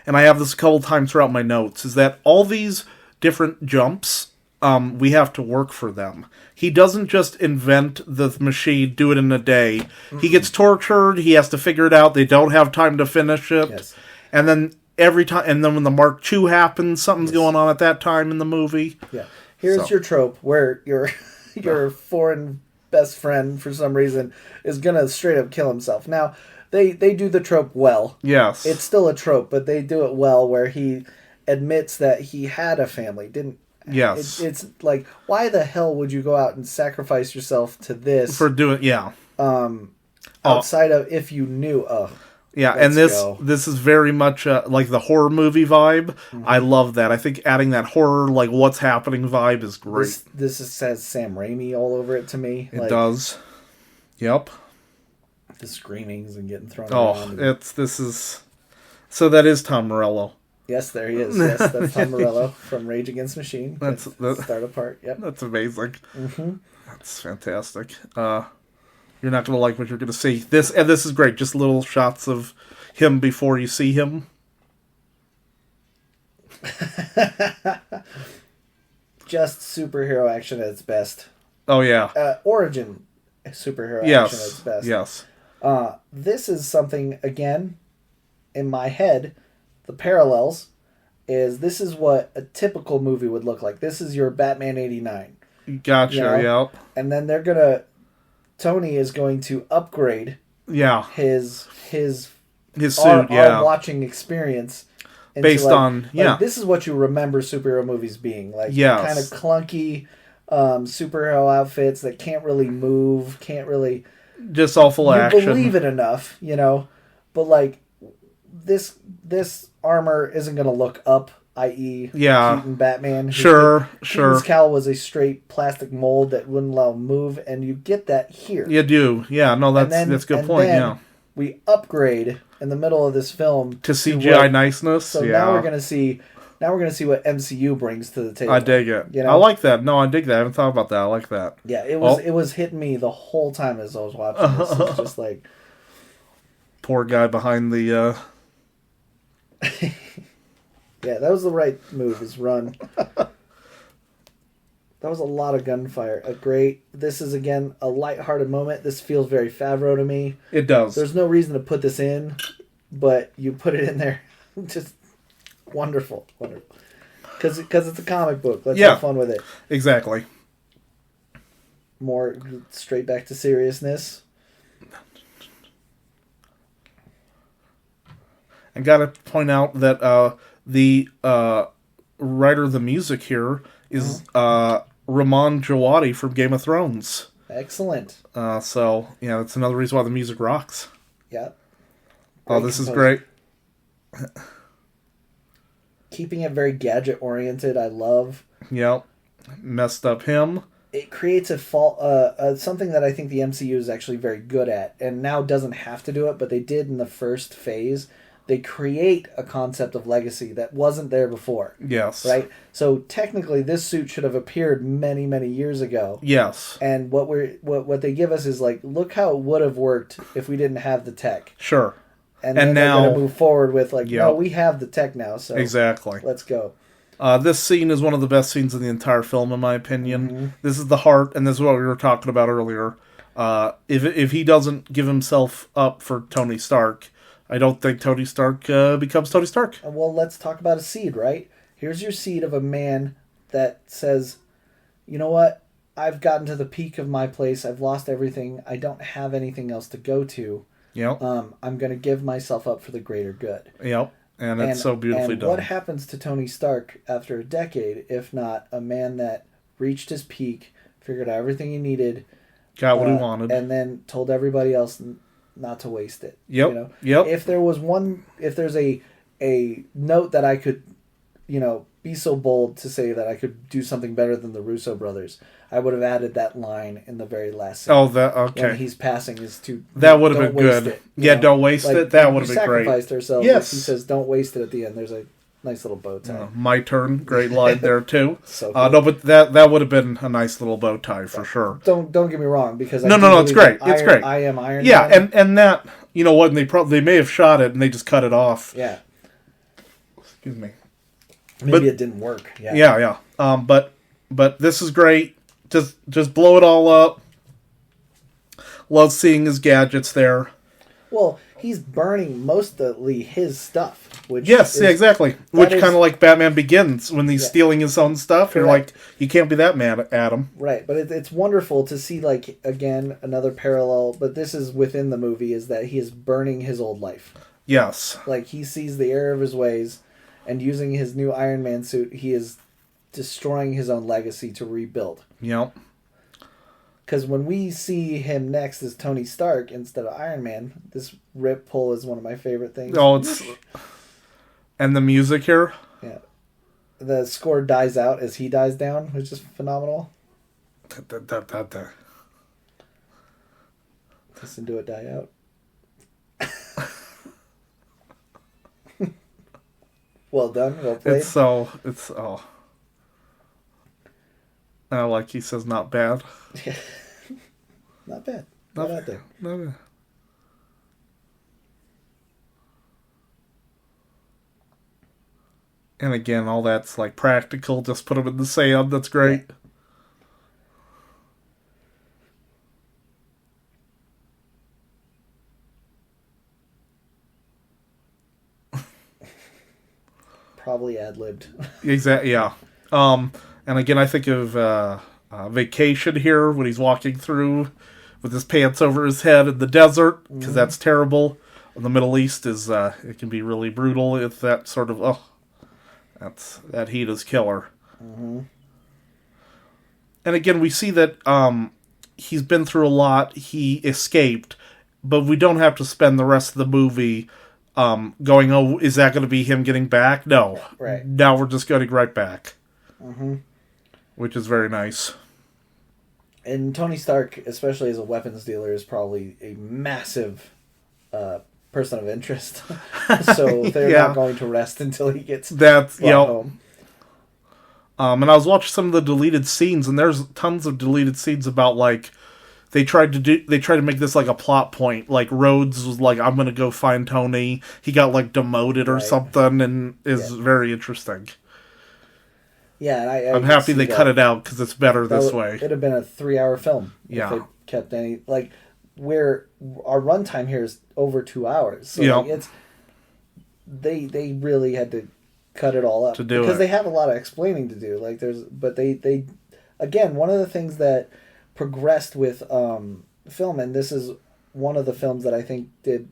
and I have this a couple times throughout my notes, is that all these different jumps, we have to work for them. He doesn't just invent the machine, do it in a day. Mm-hmm. He gets tortured. He has to figure it out. They don't have time to finish it. Yes. And then every time, and then when the Mark II happens, something's going on at that time in the movie. Yeah. Here's your trope where your foreign best friend, for some reason, is going to straight up kill himself. Now, they do the trope well. Yes. It's still a trope, but they do it well where he admits that he had a family, didn't. Yes. It's like, why the hell would you go out and sacrifice yourself to this? For doing, outside of if you knew, and this is very much like the horror movie vibe. Mm-hmm. I love that. I think adding that horror, like what's happening vibe is great. This says Sam Raimi all over it to me. It does. Yep. The screamings and getting thrown around. So that is Tom Morello. Yes, there he is. Yes, that's Tom Morello from Rage Against the Machine. That's the start apart. Yep, that's amazing. Mm-hmm. That's fantastic. You're not going to like what you're going to see. This is great. Just little shots of him before you see him. Just superhero action at its best. Oh yeah. Origin superhero action at its best. Yes. This is something again in my head. The parallels is this is what a typical movie would look like. This is your Batman 89. Gotcha, yep. And then Tony is going to upgrade his suit, our watching experience. Based on, this is what you remember superhero movies being. Like, kind of clunky superhero outfits that can't really move, can't really... Just awful action. You believe it enough, but like, this armor isn't going to look up, i.e. Keaton Batman. Keaton's cowl was a straight plastic mold that wouldn't allow him to move, and you get that here. You do. Yeah, no, that's a good point, we upgrade in the middle of this film to CGI niceness. So now we're going to see what MCU brings to the table. I dig it. I like that. No, I dig that. I haven't thought about that. I like that. Yeah, it was hitting me the whole time as I was watching this. It was just like... Poor guy behind the... Yeah, that was the right move, is run. That was a lot of gunfire. This is, again, a lighthearted moment. This feels very Favreau to me. It does. There's no reason to put this in, but you put it in there. Just wonderful. Wonderful. Because it's a comic book. Let's have fun with it. Exactly. More straight back to seriousness. I gotta point out that the writer of the music here is Ramon Djawadi from Game of Thrones. Excellent. So, yeah, that's another reason why the music rocks. Yeah. Oh, this is great. Keeping it very gadget-oriented, I love. Yep. Messed up him. It creates something that I think the MCU is actually very good at, and now doesn't have to do it, but they did in the first phase. They create a concept of legacy that wasn't there before. Yes. Right? So technically this suit should have appeared many, many years ago. Yes. And what they give us is like, look how it would have worked if we didn't have the tech. Sure. And then now they're going to move forward with like, no, we have the tech now, so exactly. Let's go. This scene is one of the best scenes in the entire film, in my opinion. Mm-hmm. This is the heart, and this is what we were talking about earlier. If he doesn't give himself up for Tony Stark, I don't think Tony Stark becomes Tony Stark. Well, let's talk about a seed, right? Here's your seed of a man that says, you know what? I've gotten to the peak of my place. I've lost everything. I don't have anything else to go to. Yep. I'm going to give myself up for the greater good. Yep. And it's so beautifully done. What happens to Tony Stark after a decade, if not a man that reached his peak, figured out everything he needed, got what he wanted, and then told everybody else not to waste it? Yep. You know? Yep. If there's a note that I could, be so bold to say that I could do something better than the Russo brothers, I would have added that line in the very last scene. Oh, that okay. When he's passing is to that would have been good. Don't waste it. That would have been great. We sacrificed ourselves. Yes. He says, "Don't waste it." At the end, there's a nice little bow tie. My turn. Great line there too. So cool. No, but that would have been a nice little bow tie for sure. Don't get me wrong, because no, it's great. It's great. I am Iron Man. Yeah, and that, you know what? They may have shot it and they just cut it off. Yeah. Excuse me. Maybe it didn't work. Yeah. Yeah. But this is great. Just blow it all up. Love seeing his gadgets there. Well, he's burning mostly his stuff. Which exactly. Which kind of like Batman Begins, when he's stealing his own stuff. Correct. You're like, you can't be that mad at him. Right, but it's wonderful to see, like, again, another parallel, but this is within the movie, is that he is burning his old life. Yes. Like, he sees the error of his ways, and using his new Iron Man suit, he is destroying his own legacy to rebuild. Yep. Because when we see him next as Tony Stark instead of Iron Man, this rip pull is one of my favorite things. Oh, it's... And the music here? Yeah. The score dies out as he dies down, which is phenomenal. Listen to it die out. Well done, well played. It's like he says, not bad. Yeah. Not bad. Not out there. Not bad. And again, all that's like practical. Just put them in the sand. That's great. Probably ad-libbed. Exactly. Yeah. And again, I think of Vacation here when he's walking through with his pants over his head in the desert, because that's terrible. In the Middle East is it can be really brutal if that sort of that heat is killer. Mm-hmm. And again, we see that he's been through a lot. He escaped, but we don't have to spend the rest of the movie going, oh, is that going to be him getting back? No. Right. Now we're just getting right back. Mm-hmm. Which is very nice. And Tony Stark, especially as a weapons dealer, is probably a massive person of interest. So they're not going to rest until he gets home. And I was watching some of the deleted scenes, and there's tons of deleted scenes about, like, they tried to make this like a plot point. Like, Rhodes was like, I'm going to go find Tony. He got, like, demoted or something, and is very interesting. Yeah, and I'm happy they cut it out because it's better this way. It'd have been a 3-hour film if they kept any where our runtime here is over 2 hours. So it's they really had to cut it all up to do because it. They have a lot of explaining to do. But they again, one of the things that progressed with film, and this is one of the films that I think did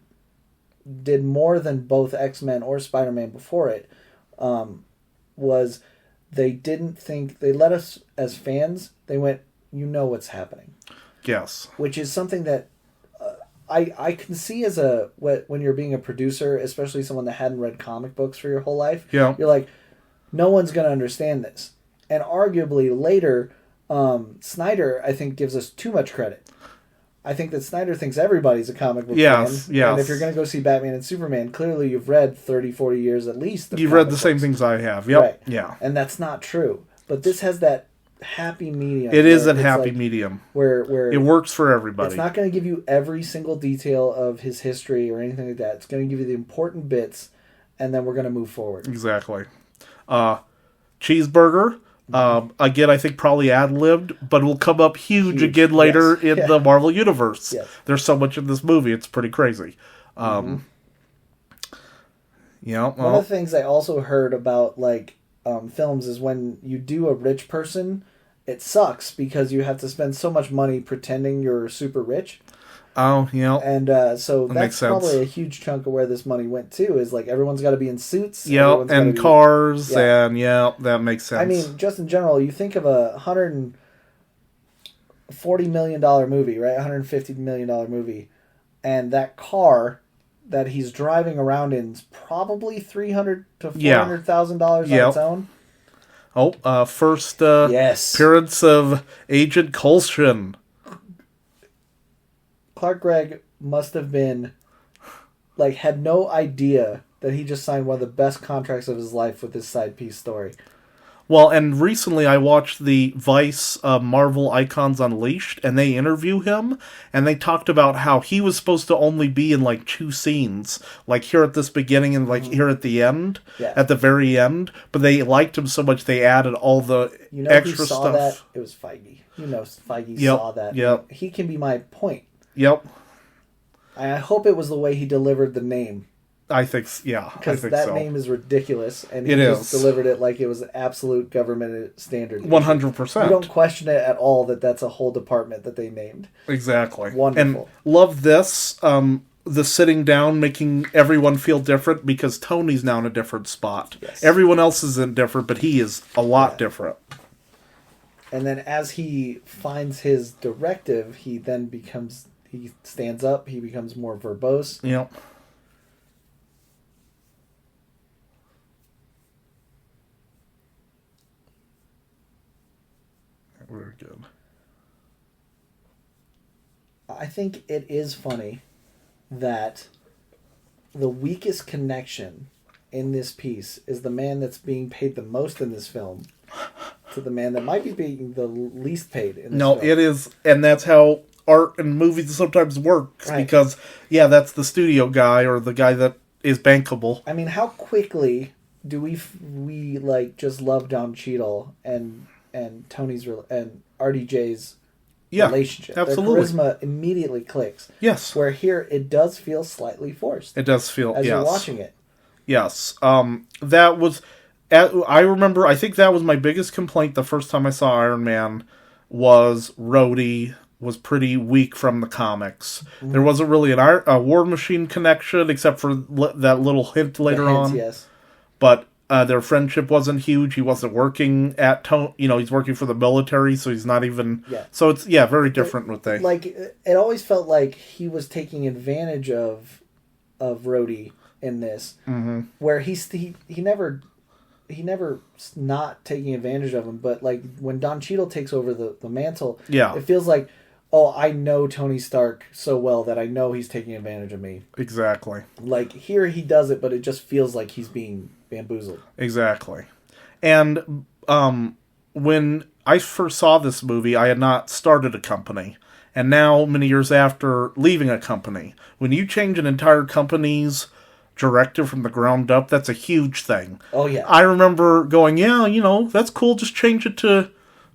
more than both X-Men or Spider-Man before it, was they didn't think, they let us as fans, they went, you know what's happening. Yes. Which is something that I can see as when you're being a producer, especially someone that hadn't read comic books for your whole life, you're like, no one's going to understand this. And arguably later, Snyder, I think, gives us too much credit. I think that Snyder thinks everybody's a comic book fan. Yes. And if you're going to go see Batman and Superman, clearly you've read 30, 40 years at least. You've read the same things I have. Yep. Right. Yeah. And that's not true. But this has that happy medium. It is a happy medium. Where it works for everybody. It's not going to give you every single detail of his history or anything like that. It's going to give you the important bits, and then we're going to move forward. Exactly. Cheeseburger. Again, I think probably ad-libbed, but will come up huge again later in the Marvel Universe. Yes. There's so much in this movie, it's pretty crazy. One of the things I also heard about films is when you do a rich person, it sucks because you have to spend so much money pretending you're super rich. Oh, yeah. And so that's probably a huge chunk of where this money went to, is everyone's got to be in suits. Yeah, and cars, and that makes sense. I mean, just in general, you think of a $140 million movie, right? $150 million movie. And that car that he's driving around in is probably $300,000 to $400,000 on its own. Oh, first appearance of Agent Coulson. Clark Gregg must have been, had no idea that he just signed one of the best contracts of his life with this side piece story. Well, and recently I watched the Vice Marvel Icons Unleashed, and they interview him, and they talked about how he was supposed to only be in 2 scenes, here at this beginning and here at the end, at the very end, but they liked him so much they added all the extra who saw stuff. That? It was Feige. Feige saw that. Yep. He can be my point. Yep. I hope it was the way he delivered the name. I think, yeah. Because that name is ridiculous, and he just delivered it like it was an absolute government standard. 100%. You don't question it at all that that's a whole department that they named. Exactly. Wonderful. And love this, the sitting down, making everyone feel different, because Tony's now in a different spot. Yes. Everyone else isn't different, but he is a lot different. And then as he finds his directive, he stands up, he becomes more verbose. Yep. Very good. I think it is funny that the weakest connection in this piece is the man that's being paid the most in this film to the man that might be being the least paid in this film. It is, and that's how art and movies sometimes works, right. Because, that's the studio guy or the guy that is bankable. I mean, how quickly do we just love Don Cheadle and Tony's and RDJ's relationship? Absolutely. Their charisma immediately clicks. Yes. Where here it does feel slightly forced. It does feel as you're watching it. Yes. That was. I remember. I think that was my biggest complaint the first time I saw Iron Man. Was Rhodey was pretty weak from the comics. Mm-hmm. There wasn't really a War Machine connection except for that little hint later on. Yes. But their friendship wasn't huge. He wasn't working at he's working for the military, so he's not even. Yeah. So it's very different with they. It always felt like he was taking advantage of Rhodey in this, where he never not taking advantage of him, but when Don Cheadle takes over the mantle, it feels like, oh, I know Tony Stark so well that I know he's taking advantage of me. Exactly. Here he does it, but it just feels like he's being bamboozled. Exactly. And when I first saw this movie, I had not started a company. And now, many years after leaving a company, when you change an entire company's directive from the ground up, that's a huge thing. Oh, yeah. I remember going, yeah, that's cool, just change it to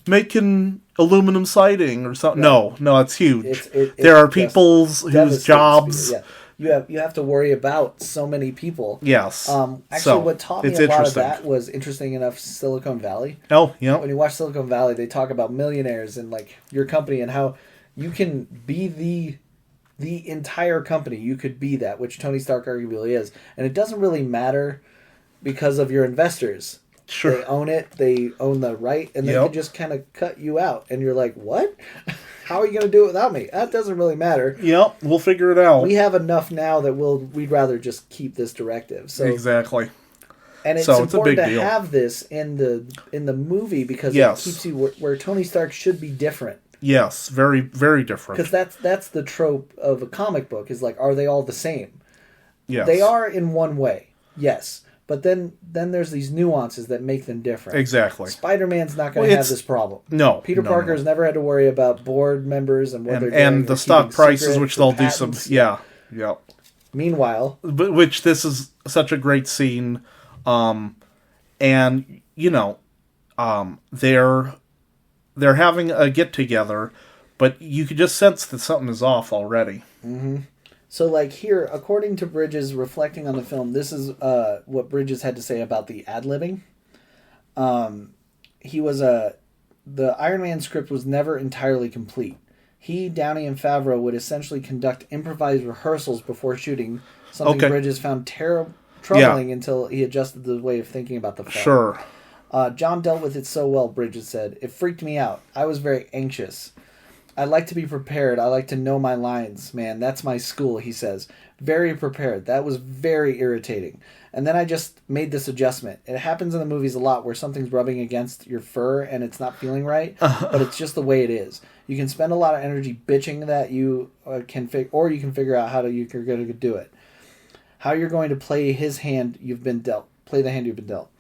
making aluminum siding or something. Right. No, it's huge. It there are people whose jobs... Yeah. You have to worry about so many people. Yes. Actually, what taught me a lot of that was, interesting enough, Silicon Valley. Oh, yeah. When you watch Silicon Valley, they talk about millionaires and like your company and how you can be the entire company. You could be that, which Tony Stark arguably is, and it doesn't really matter because of your investors. Sure. They own it. They own the right, and they can just kind of cut you out. And you're like, what? How are you going to do it without me? That doesn't really matter. Yep, we'll figure it out. We have enough now that we'd rather just keep this directive. So exactly. And it's important to have this in the movie because it keeps you where Tony Stark should be different. Yes, very, very different. Because that's the trope of a comic book is like, are they all the same? Yes. They are in one way, yes. But then there's these nuances that make them different. Exactly. Spider-Man's not going to have this problem. No. Peter Parker's never had to worry about board members and what they're doing. And the stock prices, which they'll do some... Yeah. Meanwhile... Which this is such a great scene. And, they're having a get-together, but you could just sense that something is off already. Mm-hmm. So, like, here, according to Bridges, reflecting on the film, this is what Bridges had to say about the ad-libbing. The Iron Man script was never entirely complete. He, Downey, and Favreau would essentially conduct improvised rehearsals before shooting, something Bridges found troubling until he adjusted the way of thinking about the film. Sure. John dealt with it so well, Bridges said. It freaked me out. I was very anxious. I like to be prepared. I like to know my lines, man. That's my school, he says. Very prepared. That was very irritating. And then I just made this adjustment. It happens in the movies a lot where something's rubbing against your fur and it's not feeling right, but it's just the way it is. You can spend a lot of energy bitching that you can or you can figure out how you're going to do it. How you're going to play his hand you've been dealt. Play the hand you've been dealt.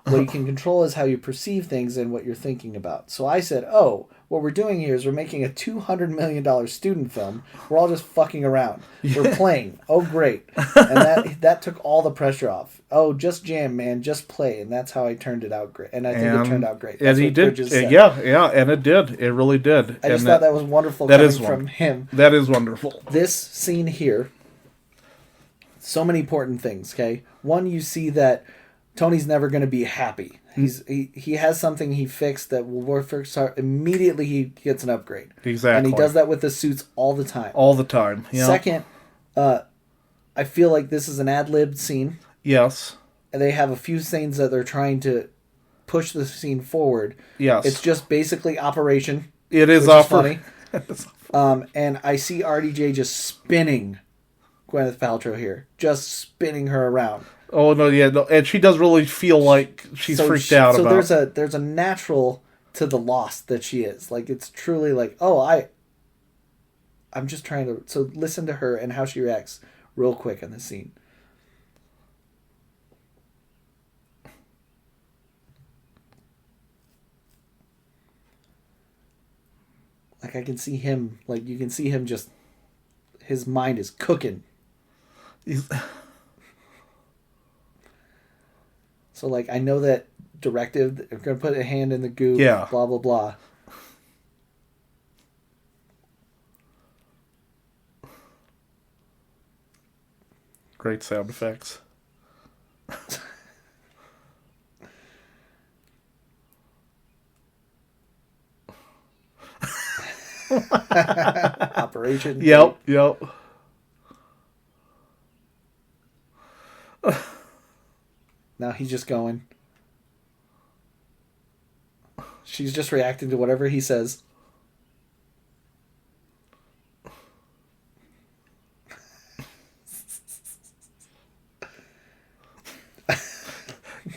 What you can control is how you perceive things and what you're thinking about. So I said, what we're doing here is we're making a $200 million student film. We're all just fucking around. We're playing. Oh, great. And that took all the pressure off. Oh, just jam, man. Just play. And that's how I turned it out great. And I think it turned out great. That's and he did. Yeah, and it did. It really did. I just thought that was wonderful coming from him. That is wonderful. This scene here, so many important things, okay? One, you see that Tony's never going to be happy. He has something he fixed that will work for immediately he gets an upgrade. Exactly. And he does that with the suits all the time. All the time. Yeah. Second, I feel like this is an ad-libbed scene. Yes. And they have a few scenes that they're trying to push the scene forward. Yes. It's just basically operation. It is funny. And I see RDJ just spinning Gwyneth Paltrow here. Just spinning her around. Oh, no, yeah. No, and she does really feel like she's freaked out about. So there's a natural to the loss that she is. Like, it's truly like, I'm just trying to... So listen to her and how she reacts real quick in this scene. Like, I can see him... Like, you can see him just... His mind is cooking. So, like, I know that directive, they're going to put a hand in the goop, blah, blah, blah. Great sound effects. Operation. Yep. Now he's just going. She's just reacting to whatever he says.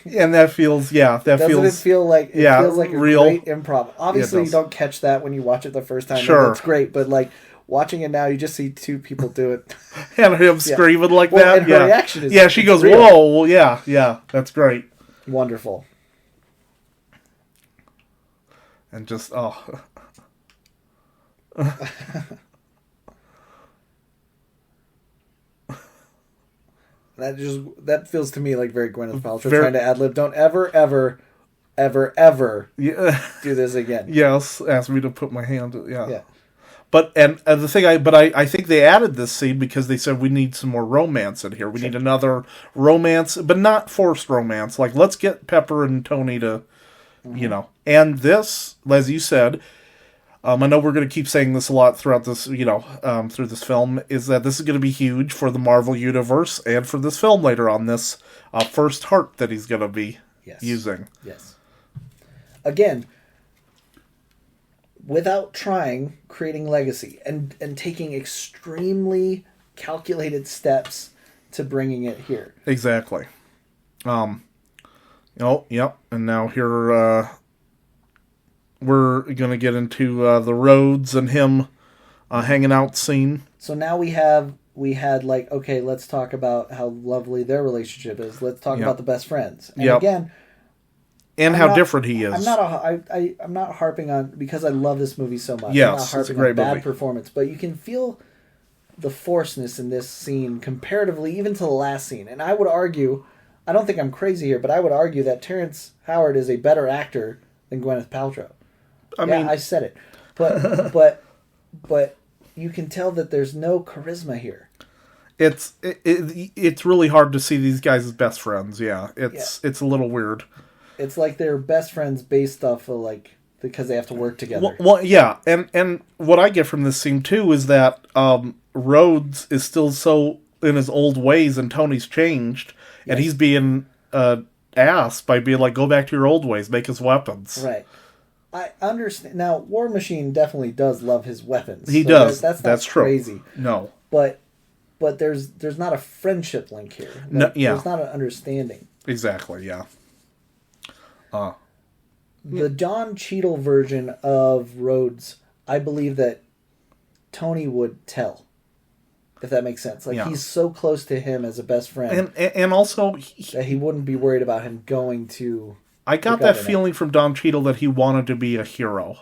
And that feels, Doesn't it feel like feels like a real great improv? Obviously, you don't catch that when you watch it the first time. Sure, it's great, but like watching it now, you just see two people do it, and him screaming like that. And her reaction is she goes, real. "Whoa, yeah, that's great, wonderful." And just That feels to me like very Gwyneth Paltrow trying to ad lib. Don't ever, ever, ever, ever do this again. Yes, asked me to put my hand. Yeah. But the thing I think they added this scene because they said we need some more romance in here. We need another romance, but not forced romance. Like, let's get Pepper and Tony to, And this, as you said, I know we're going to keep saying this a lot throughout this, through this film, is that this is going to be huge for the Marvel Universe and for this film later on. This first heart that he's going to be using. Yes. Again, without creating legacy and taking extremely calculated steps to bringing it here. Exactly. Yep. And now here we're going to get into the Rhodes and him hanging out scene. So now we had like, okay, let's talk about how lovely their relationship is. Let's talk about the best friends. And again, and how different he is. I'm not harping on, because I love this movie so much. Yes, I'm not harping it's a great on bad movie. performance, but you can feel the forcedness in this scene comparatively even to the last scene. And I would argue, I don't think I'm crazy here, but I would argue that Terrence Howard is a better actor than Gwyneth Paltrow. I mean, I said it, but you can tell that there's no charisma here. It's really hard to see these guys as best friends. Yeah, it's a little weird. It's like they're best friends based off of because they have to work together. Well, yeah, and what I get from this scene too is that Rhodes is still so in his old ways, and Tony's changed, and he's being asked by being like, "Go back to your old ways, make his weapons." Right. I understand. Now, War Machine definitely does love his weapons. He does. That's true. Crazy. No. But there's not a friendship link here. There's not an understanding. Exactly. Yeah. The Don Cheadle version of Rhodes, I believe that Tony would tell, if that makes sense. He's so close to him as a best friend, and also that he wouldn't be worried about him going to. I got that feeling from Don Cheadle that he wanted to be a hero,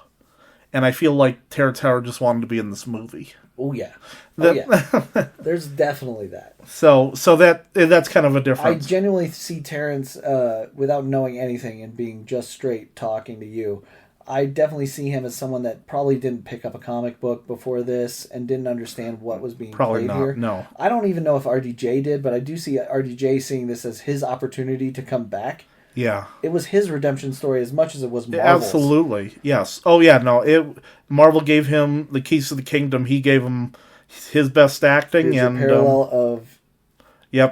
and I feel like Terrence Howard just wanted to be in this movie. Oh yeah, There's definitely that. So that's kind of a difference. I genuinely see Terrence, without knowing anything and being just straight talking to you, I definitely see him as someone that probably didn't pick up a comic book before this and didn't understand what was being played here. No. I don't even know if RDJ did, but I do see RDJ seeing this as his opportunity to come back. Yeah. It was his redemption story as much as it was Marvel's. Absolutely. Yes. Oh, yeah. No, Marvel gave him the keys to the kingdom. He gave him his best acting. Here's and a parallel of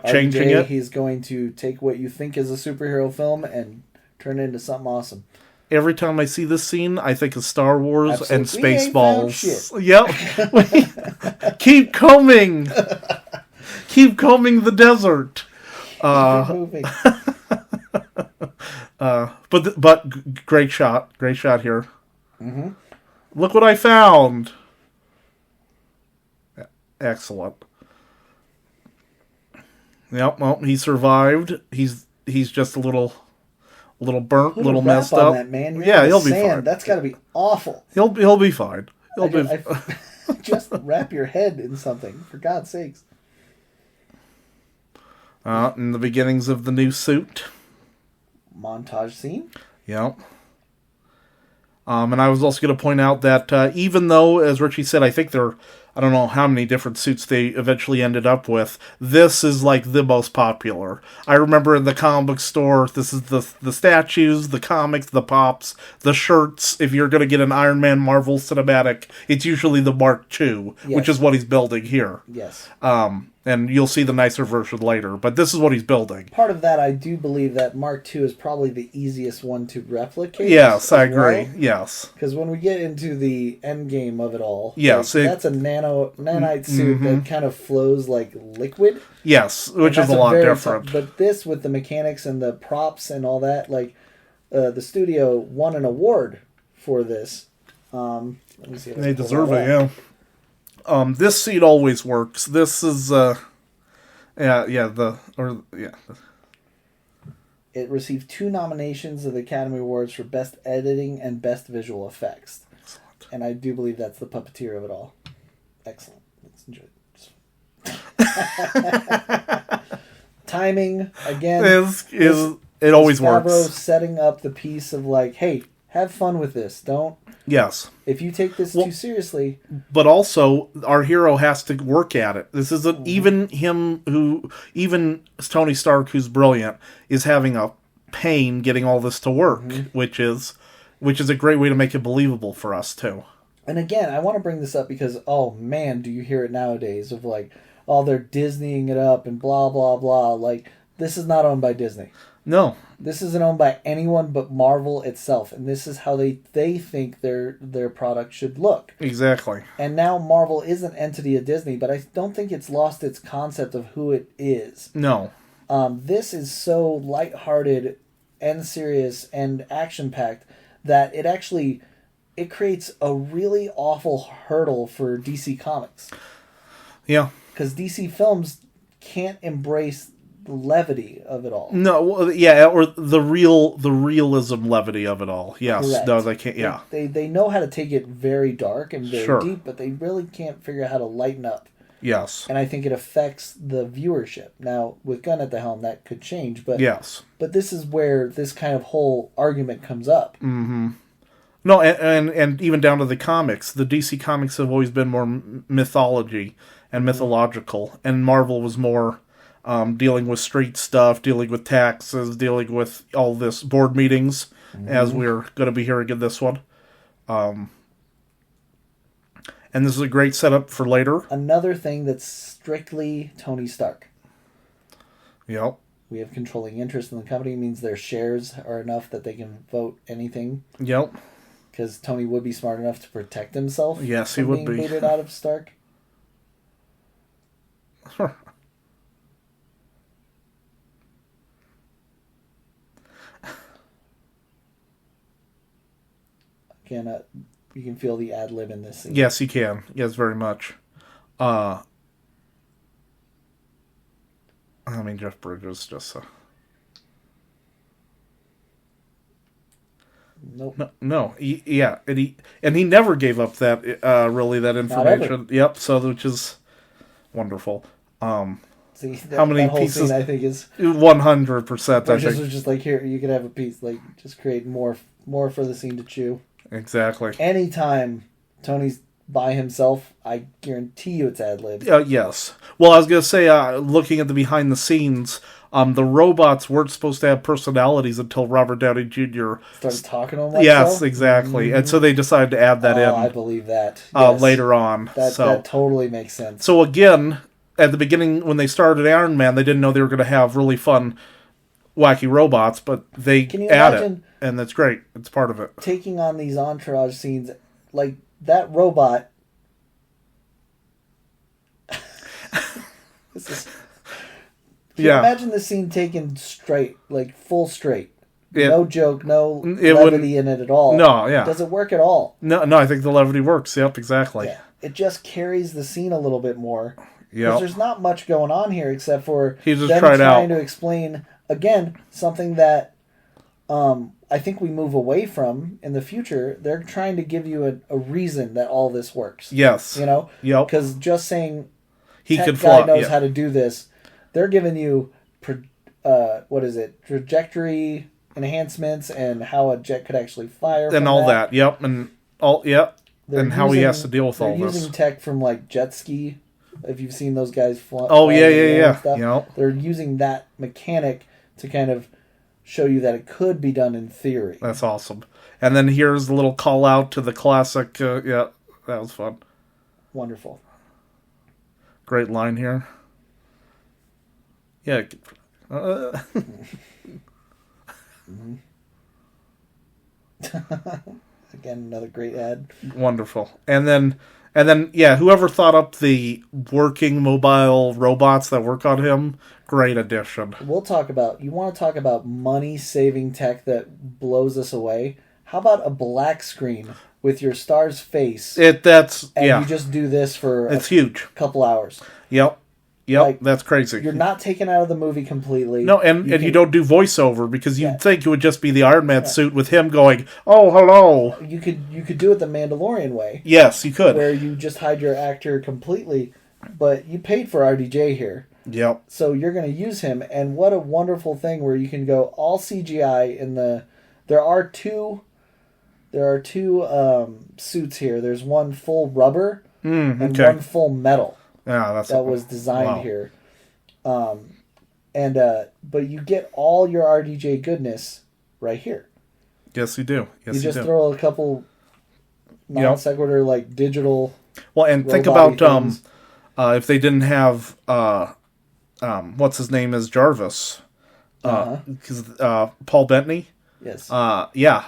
changing RDJ. it. He's going to take what you think is a superhero film and turn it into something awesome. Every time I see this scene, I think of Star Wars and Spaceballs. Yep. Keep combing. Keep combing the desert. Keep moving. But great shot here. Mm-hmm. Look what I found. Excellent. Yep. Well, he survived. He's just a little burnt, Put little a messed wrap on up. that, man. You're Yeah, in the he'll be sand. fine. That's got to be awful. He'll be fine. Just wrap your head in something, for God's sakes. In the beginnings of the new suit. Montage scene. Yep. And I was also going to point out that even though, as Richie said, I think I don't know how many different suits they eventually ended up with, this is like the most popular. I remember in the comic book store, this is the statues, the comics, the pops, the shirts. If you're going to get an Iron Man Marvel cinematic, it's usually the Mark II, which is what he's building here. Yes. And you'll see the nicer version later, but this is what he's building. Part of that, I do believe that Mark II is probably the easiest one to replicate. Yes, I agree. Yes. Because when we get into the end game of it all, yes, that's a nanite suit that kind of flows like liquid. Yes, which is a lot different. But this, with the mechanics and the props and all that, the studio won an award for this. Let me see if they deserve it, yeah. This seat always works. This is, It received 2 nominations of the Academy Awards for Best Editing and Best Visual Effects. Excellent. And I do believe that's the puppeteer of it all. Excellent. Let's enjoy it. timing again it always Favreau works. setting up the piece of like, hey, have fun with this. Don't. Yes. If you take this too seriously. But also, our hero has to work at it. This isn't even Tony Stark, who's brilliant, is having a pain getting all this to work, which is a great way to make it believable for us too. And again, I want to bring this up because, oh man, do you hear it nowadays of like, oh, they're Disneying it up and blah, blah, blah. Like, this is not owned by Disney. No. This isn't owned by anyone but Marvel itself. And this is how they think their product should look. Exactly. And now Marvel is an entity of Disney, but I don't think it's lost its concept of who it is. No. This is so lighthearted and serious and action-packed that it creates a really awful hurdle for DC Comics. Yeah. Because DC Films can't embrace the levity of it all. No, yeah, or the realism levity of it all. Yes. Correct. No, they can't, yeah. They know how to take it very dark and very deep, but they really can't figure out how to lighten up. Yes. And I think it affects the viewership. Now, with Gunn at the helm, that could change, but yes. But this is where this kind of whole argument comes up. Mm-hmm. No, and even down to the comics. The DC comics have always been more mythology and mythological, and Marvel was more dealing with street stuff, dealing with taxes, dealing with all this board meetings, as we're going to be hearing in this one. And this is a great setup for later. Another thing that's strictly Tony Stark. Yep. We have controlling interest in the company. It means their shares are enough that they can vote anything. Yep. Because Tony would be smart enough to protect himself. Yes, he from would being be. booted out of Stark. Again, you can feel the ad lib in this scene. Yes, you can. Yes, very much. I mean, Jeff Bridges just. Nope. No. Yeah, and he never gave up that that information. Yep. So which is wonderful. See, how many that whole pieces? Scene, I think is 100%. I think was just like, here, you can have a piece. Like, just create more for the scene to chew. Exactly. Anytime Tony's by himself, I guarantee you it's ad lib. Yes. Well, I was gonna say, looking at the behind the scenes. The robots weren't supposed to have personalities until Robert Downey Jr. started talking to them like yes, so? Exactly. And so they decided to add that in. I believe that. Yes. Later on. That totally makes sense. So again, at the beginning, when they started Iron Man, they didn't know they were going to have really fun, wacky robots, but they add it. And that's great. It's part of it. Taking on these entourage scenes, like that robot... Imagine the scene taken straight, like full straight. No joke, no levity in it at all. No, yeah. Does it work at all? No, I think the levity works. Yep, exactly. Yeah. It just carries the scene a little bit more. Yeah. Because there's not much going on here except for them trying to explain, again, something that I think we move away from in the future. They're trying to give you a reason that all this works. Yes. You know? Yep. Because just saying he tech could guy knows how to do this, they're giving you trajectory enhancements and how a jet could actually fire and all that. Yep, and all and how he has to deal with all this. They're using tech from like jet ski. If you've seen those guys fly, yeah. Stuff, yep. They're using that mechanic to kind of show you that it could be done in theory. That's awesome. And then here's a little call out to the classic. That was fun. Wonderful. Great line here. Yeah. Mm-hmm. Again, another great ad. Wonderful. And then, whoever thought up the working mobile robots that work on him, great addition. You want to talk about money-saving tech that blows us away? How about a black screen with your star's face? You just do this for huge. Couple hours. Yep. Yep, that's crazy. You're not taken out of the movie completely. No, and you don't do voiceover because you'd think it would just be the Iron Man suit with him going, "Oh, hello." You could do it the Mandalorian way. Yes, you could. Where you just hide your actor completely, but you paid for RDJ here. Yep. So you're going to use him, and what a wonderful thing where you can go all CGI in the. There are two suits here. There's one full rubber and one full metal. Yeah, that was designed here. But you get all your RDJ goodness right here. Yes, you do. Yes, you just throw a couple non sequitur like digital. Well, and think about if they didn't have what's his name as Jarvis, because Paul Bettany. Yes. Yeah,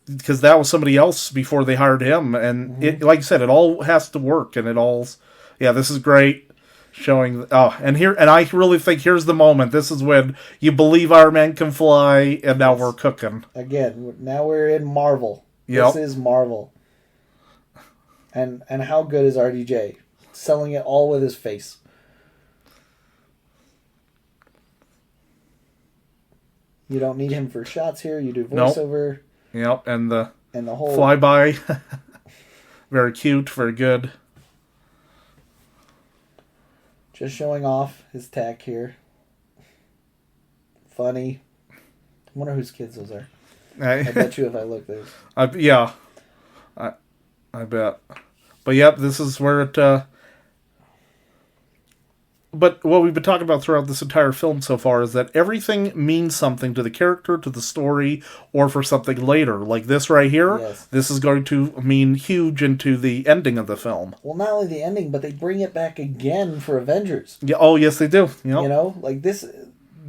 because that was somebody else before they hired him, and it, like you said, it all has to work, and it all. Yeah, this is great. Showing and I really think here's the moment. This is when you believe Iron Man can fly, and now we're cooking. Again, now we're in Marvel. Yep. This is Marvel. And how good is RDJ? Selling it all with his face. You don't need him for shots here. You do voiceover. Nope. Yep, and the whole flyby. Very cute, very good. Just showing off his tack here. Funny. I wonder whose kids those are. I bet you if I look, there's. I bet. But yep, this is where it. But what we've been talking about throughout this entire film so far is that everything means something to the character, to the story, or for something later. Like this right here, This is going to mean huge into the ending of the film. Well, not only the ending, but they bring it back again for Avengers. Yeah. Oh, yes, they do. Yep. You know, like this,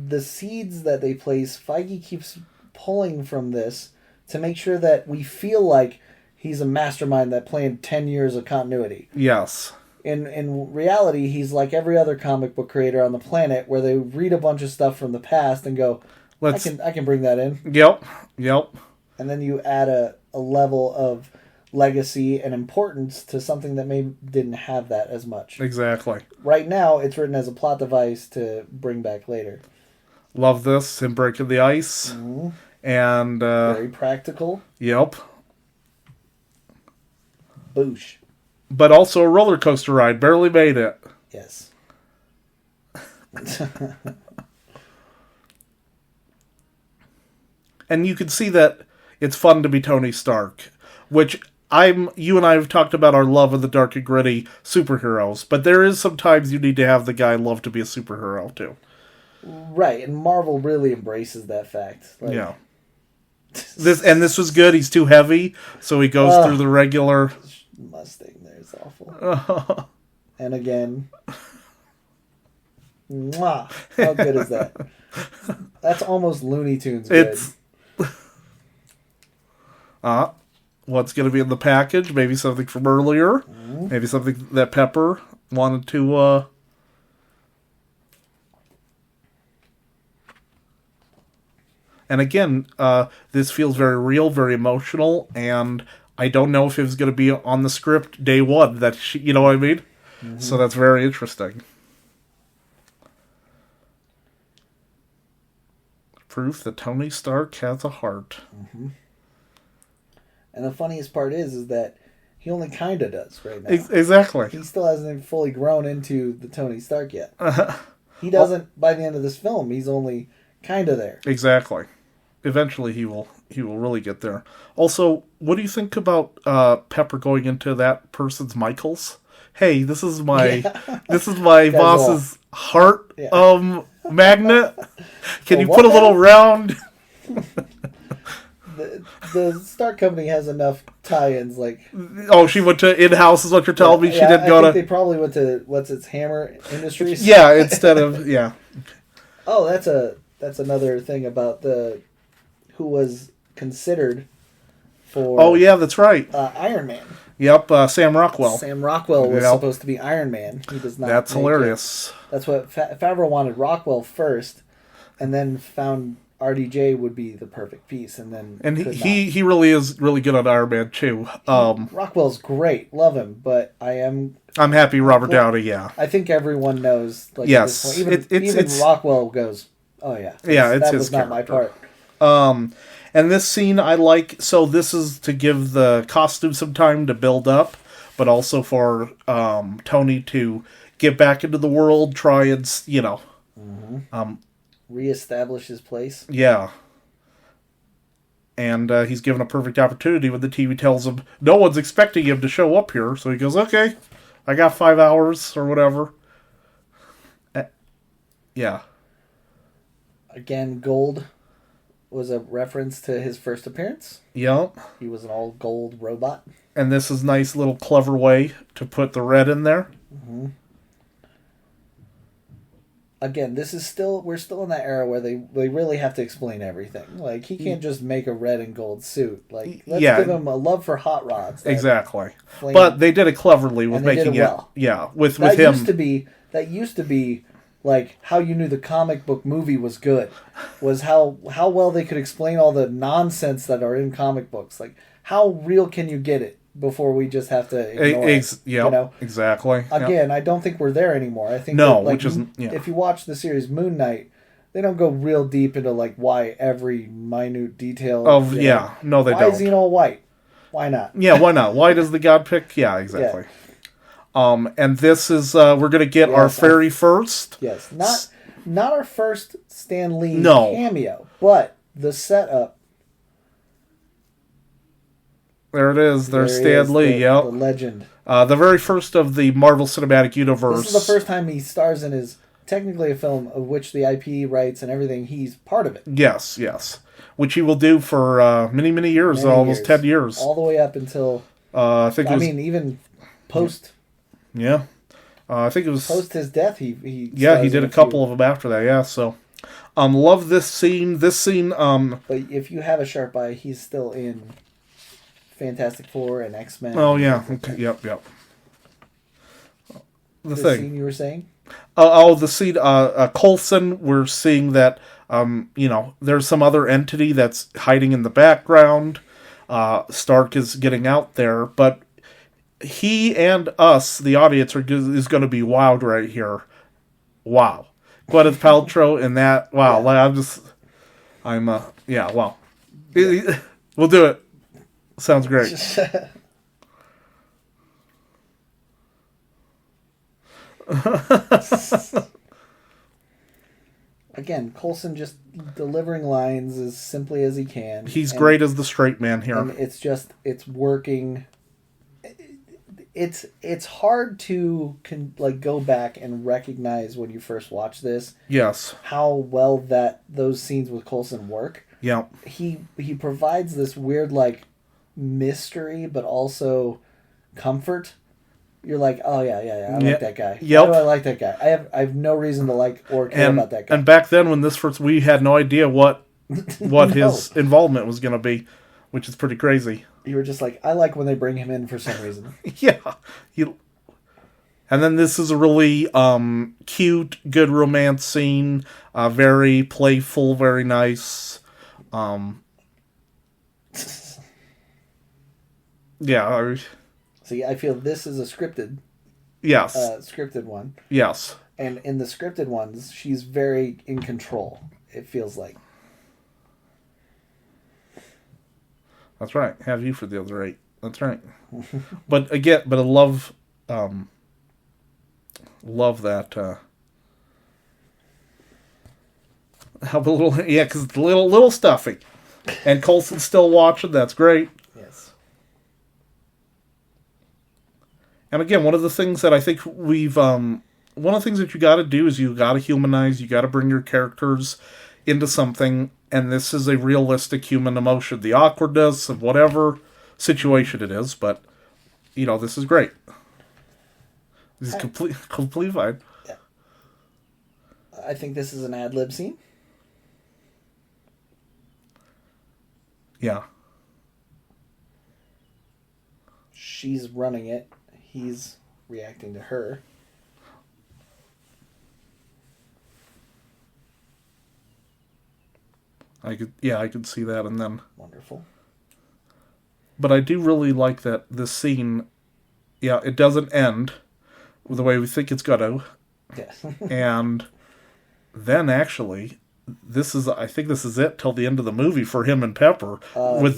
the seeds that they place, Feige keeps pulling from this to make sure that we feel like he's a mastermind that planned 10 years of continuity. Yes. In reality, he's like every other comic book creator on the planet, where they read a bunch of stuff from the past and go, I can bring that in. Yep. And then you add a level of legacy and importance to something that maybe didn't have that as much. Exactly. Right now, it's written as a plot device to bring back later. Love this, him breaking the ice. Mm-hmm. And very practical. Yep. Boosh. But also a roller coaster ride. Barely made it. Yes. And you can see that it's fun to be Tony Stark, which you and I have talked about our love of the dark and gritty superheroes, but there is sometimes you need to have the guy love to be a superhero too. Right, and Marvel really embraces that fact. Like, yeah. This was good. He's too heavy, so he goes through the regular Mustang there is awful. And again, mwah, how good is that? That's almost Looney Tunes good. It's what's going to be in the package? Maybe something from earlier. Mm-hmm. Maybe something that Pepper wanted to. And again, this feels very real, very emotional, and I don't know if it was going to be on the script day one. You know what I mean? Mm-hmm. So that's very interesting. Proof that Tony Stark has a heart. Mm-hmm. And the funniest part is that he only kind of does right now. Exactly. He still hasn't fully grown into the Tony Stark yet. He doesn't, by the end of this film, he's only kind of there. Exactly. Eventually he will really get there. Also, what do you think about Pepper going into that person's Michael's? Hey, this is my boss's heart magnet. Can you put a little round? The Stark Company has enough tie-ins. Like, she went to in-house is what you're telling me. She didn't go to. They probably went to Hammer Industries. Yeah, instead of Oh, that's another thing about who was considered for. Oh yeah, that's right. Iron Man. Yep, Sam Rockwell. Sam Rockwell was supposed to be Iron Man. He does not. That's hilarious. That's what Favreau wanted. Rockwell first, and then found RDJ would be the perfect piece, and then he really is really good on Iron Man too. Rockwell's great, love him, but I'm happy Robert Downey. Yeah, I think everyone knows. Like, yes, at this point. Even Rockwell goes, oh yeah, it's that his was not character. my part. And this scene I like. So this is to give the costume some time to build up, but also for Tony to get back into the world, try and, reestablish his place. Yeah. And he's given a perfect opportunity when the TV tells him no one's expecting him to show up here. So he goes, okay, I got 5 hours or whatever. Yeah. Again, gold was a reference to his first appearance. Yep. He was an all gold robot. And this is a nice little clever way to put the red in there. Mm-hmm. Again, we're still in that era where they really have to explain everything. Like, he can't just make a red and gold suit. Like, let's give him a love for hot rods. Exactly. But they did it cleverly with making it well. Yeah, with him. That used to be like how you knew the comic book movie was good, was how well they could explain all the nonsense that are in comic books. Like, how real can you get it before we just have to ignore it? Yeah, exactly. Again, I don't think we're there anymore. I think which isn't. Yeah. If you watch the series Moon Knight, they don't go real deep into like why every minute detail. No, they don't. Why is he all white? Why not? Yeah, why not? Why does the god pick? Yeah, exactly. Yeah. And this is we're gonna get our fairy first. Yes, not our first Stan Lee cameo, but the setup. There it is. There's Stan Lee. The legend. The very first of the Marvel Cinematic Universe. This is the first time he stars in his technically a film of which the IP rights and everything. He's part of it. Yes, which he will do for many years, almost 10 years, all the way up until even post. Yeah, I think it was post his death. He did a couple of them after that. Yeah, so love this scene. But if you have a sharp eye, he's still in Fantastic Four and X-Men. Oh yeah, okay. Yep. The scene you were saying. The scene. Coulson. We're seeing that. There's some other entity that's hiding in the background. Stark is getting out there, but he and us, the audience, is going to be wowed right here. Wow. Gwyneth Paltrow in that. Wow. Yeah. Wow. We'll do it. Sounds great. Again, Coulson just delivering lines as simply as he can. He's great as the straight man here. And it's working. It's hard to go back and recognize when you first watch this. Yes. How well those scenes with Coulson work. Yeah. He provides this weird mystery, but also comfort. You're like, oh yeah, I like that guy. Yep. Why do I like that guy? I have no reason to like or care about that guy. And back then, when this first, we had no idea what his involvement was going to be, which is pretty crazy. You were just like, I like when they bring him in for some reason. Yeah. And then this is a really cute, good romance scene. Very playful, very nice. Yeah. See, I feel this is a scripted. Yes. Scripted one. Yes. And in the scripted ones, she's very in control, it feels like. That's right. Have you for the other 8. That's right. But I love that. How the little because the little stuffy, and Coulson's still watching. That's great. Yes. And again, one of the things that I think one of the things that you got to do is you got to humanize. You got to bring your characters into something. And this is a realistic human emotion. The awkwardness of whatever situation it is. But, this is great. This is completely fine. Yeah. I think this is an ad-lib scene. Yeah. She's running it. He's reacting to her. I could see that, and then wonderful. But I do really like that this scene. Yeah, it doesn't end the way we think it's gonna. Yes. And then actually, I think this is it till the end of the movie for him and Pepper for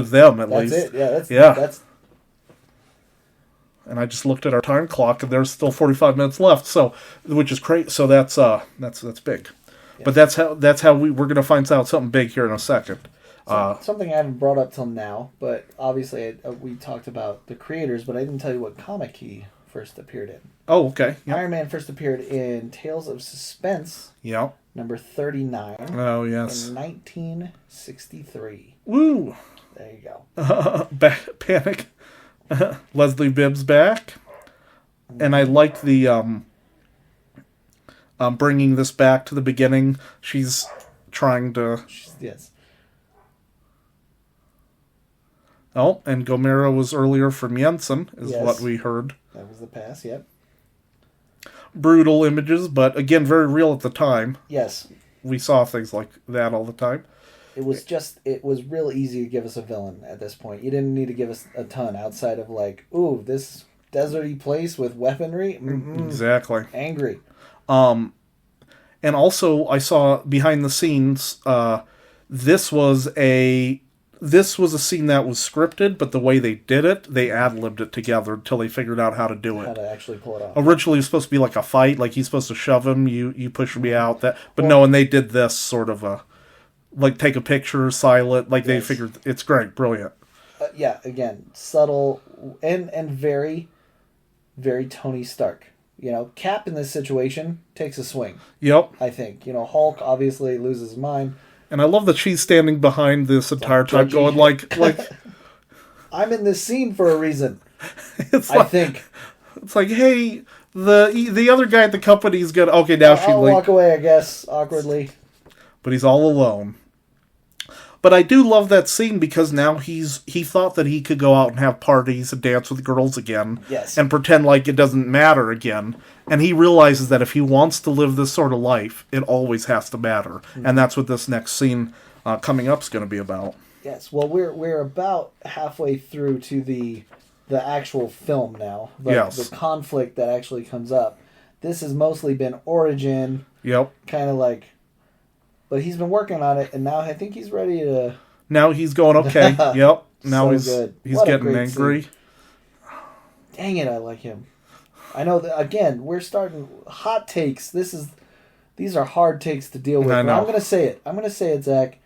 them at least. That's it. Yeah, that's. And I just looked at our time clock, and there's still 45 minutes left. So, which is crazy. So that's big. Yeah. But that's how we're going to find out something big here in a second. Something I haven't brought up till now, but obviously we talked about the creators, but I didn't tell you what comic he first appeared in. Oh, okay. Yep. Iron Man first appeared in Tales of Suspense. Yep. Number 39. Oh, yes. In 1963. Woo! There you go. Panic. Leslie Bibb's back. And I like the bringing this back to the beginning. She's trying to... Yes. Oh, and Gomera was earlier from Jensen, is yes. what we heard. That was the past, yep. Brutal images, but again, very real at the time. Yes. We saw things like that all the time. It was real easy to give us a villain at this point. You didn't need to give us a ton outside of like, ooh, this deserty place with weaponry. Mm-mm. Exactly. Angry. And also, I saw behind the scenes, this was a scene that was scripted, but the way they did it, they ad-libbed it together until they figured out how to do it. How to actually pull it off. Originally, it was supposed to be like a fight, like he's supposed to shove him, you push me out. No, and they did this sort of like take a picture, silent, like they figured, it's great, brilliant. Yeah, again, subtle and very, very Tony Stark. You know, Cap in this situation takes a swing. Yep. I think. You know, Hulk obviously loses his mind. And I love that she's standing behind this entire time going like I'm in this scene for a reason. I think. It's like, hey, the other guy at the company's gonna... Okay, now I'll walk away, I guess, awkwardly. But he's all alone. But I do love that scene because now he thought that he could go out and have parties and dance with girls again. Yes. And pretend like it doesn't matter again. And he realizes that if he wants to live this sort of life, it always has to matter. Mm-hmm. And that's what this next scene coming up is going to be about. Yes. Well, we're about halfway through to the actual film now. The conflict that actually comes up. This has mostly been origin. Yep. Kind of like... But he's been working on it, and now I think he's ready to... Now he's going, okay, yep. Now so he's getting angry. Scene. Dang it, I like him. I know that, again, we're starting... Hot takes. These are hard takes to deal with. I know. I'm going to say it, Zach.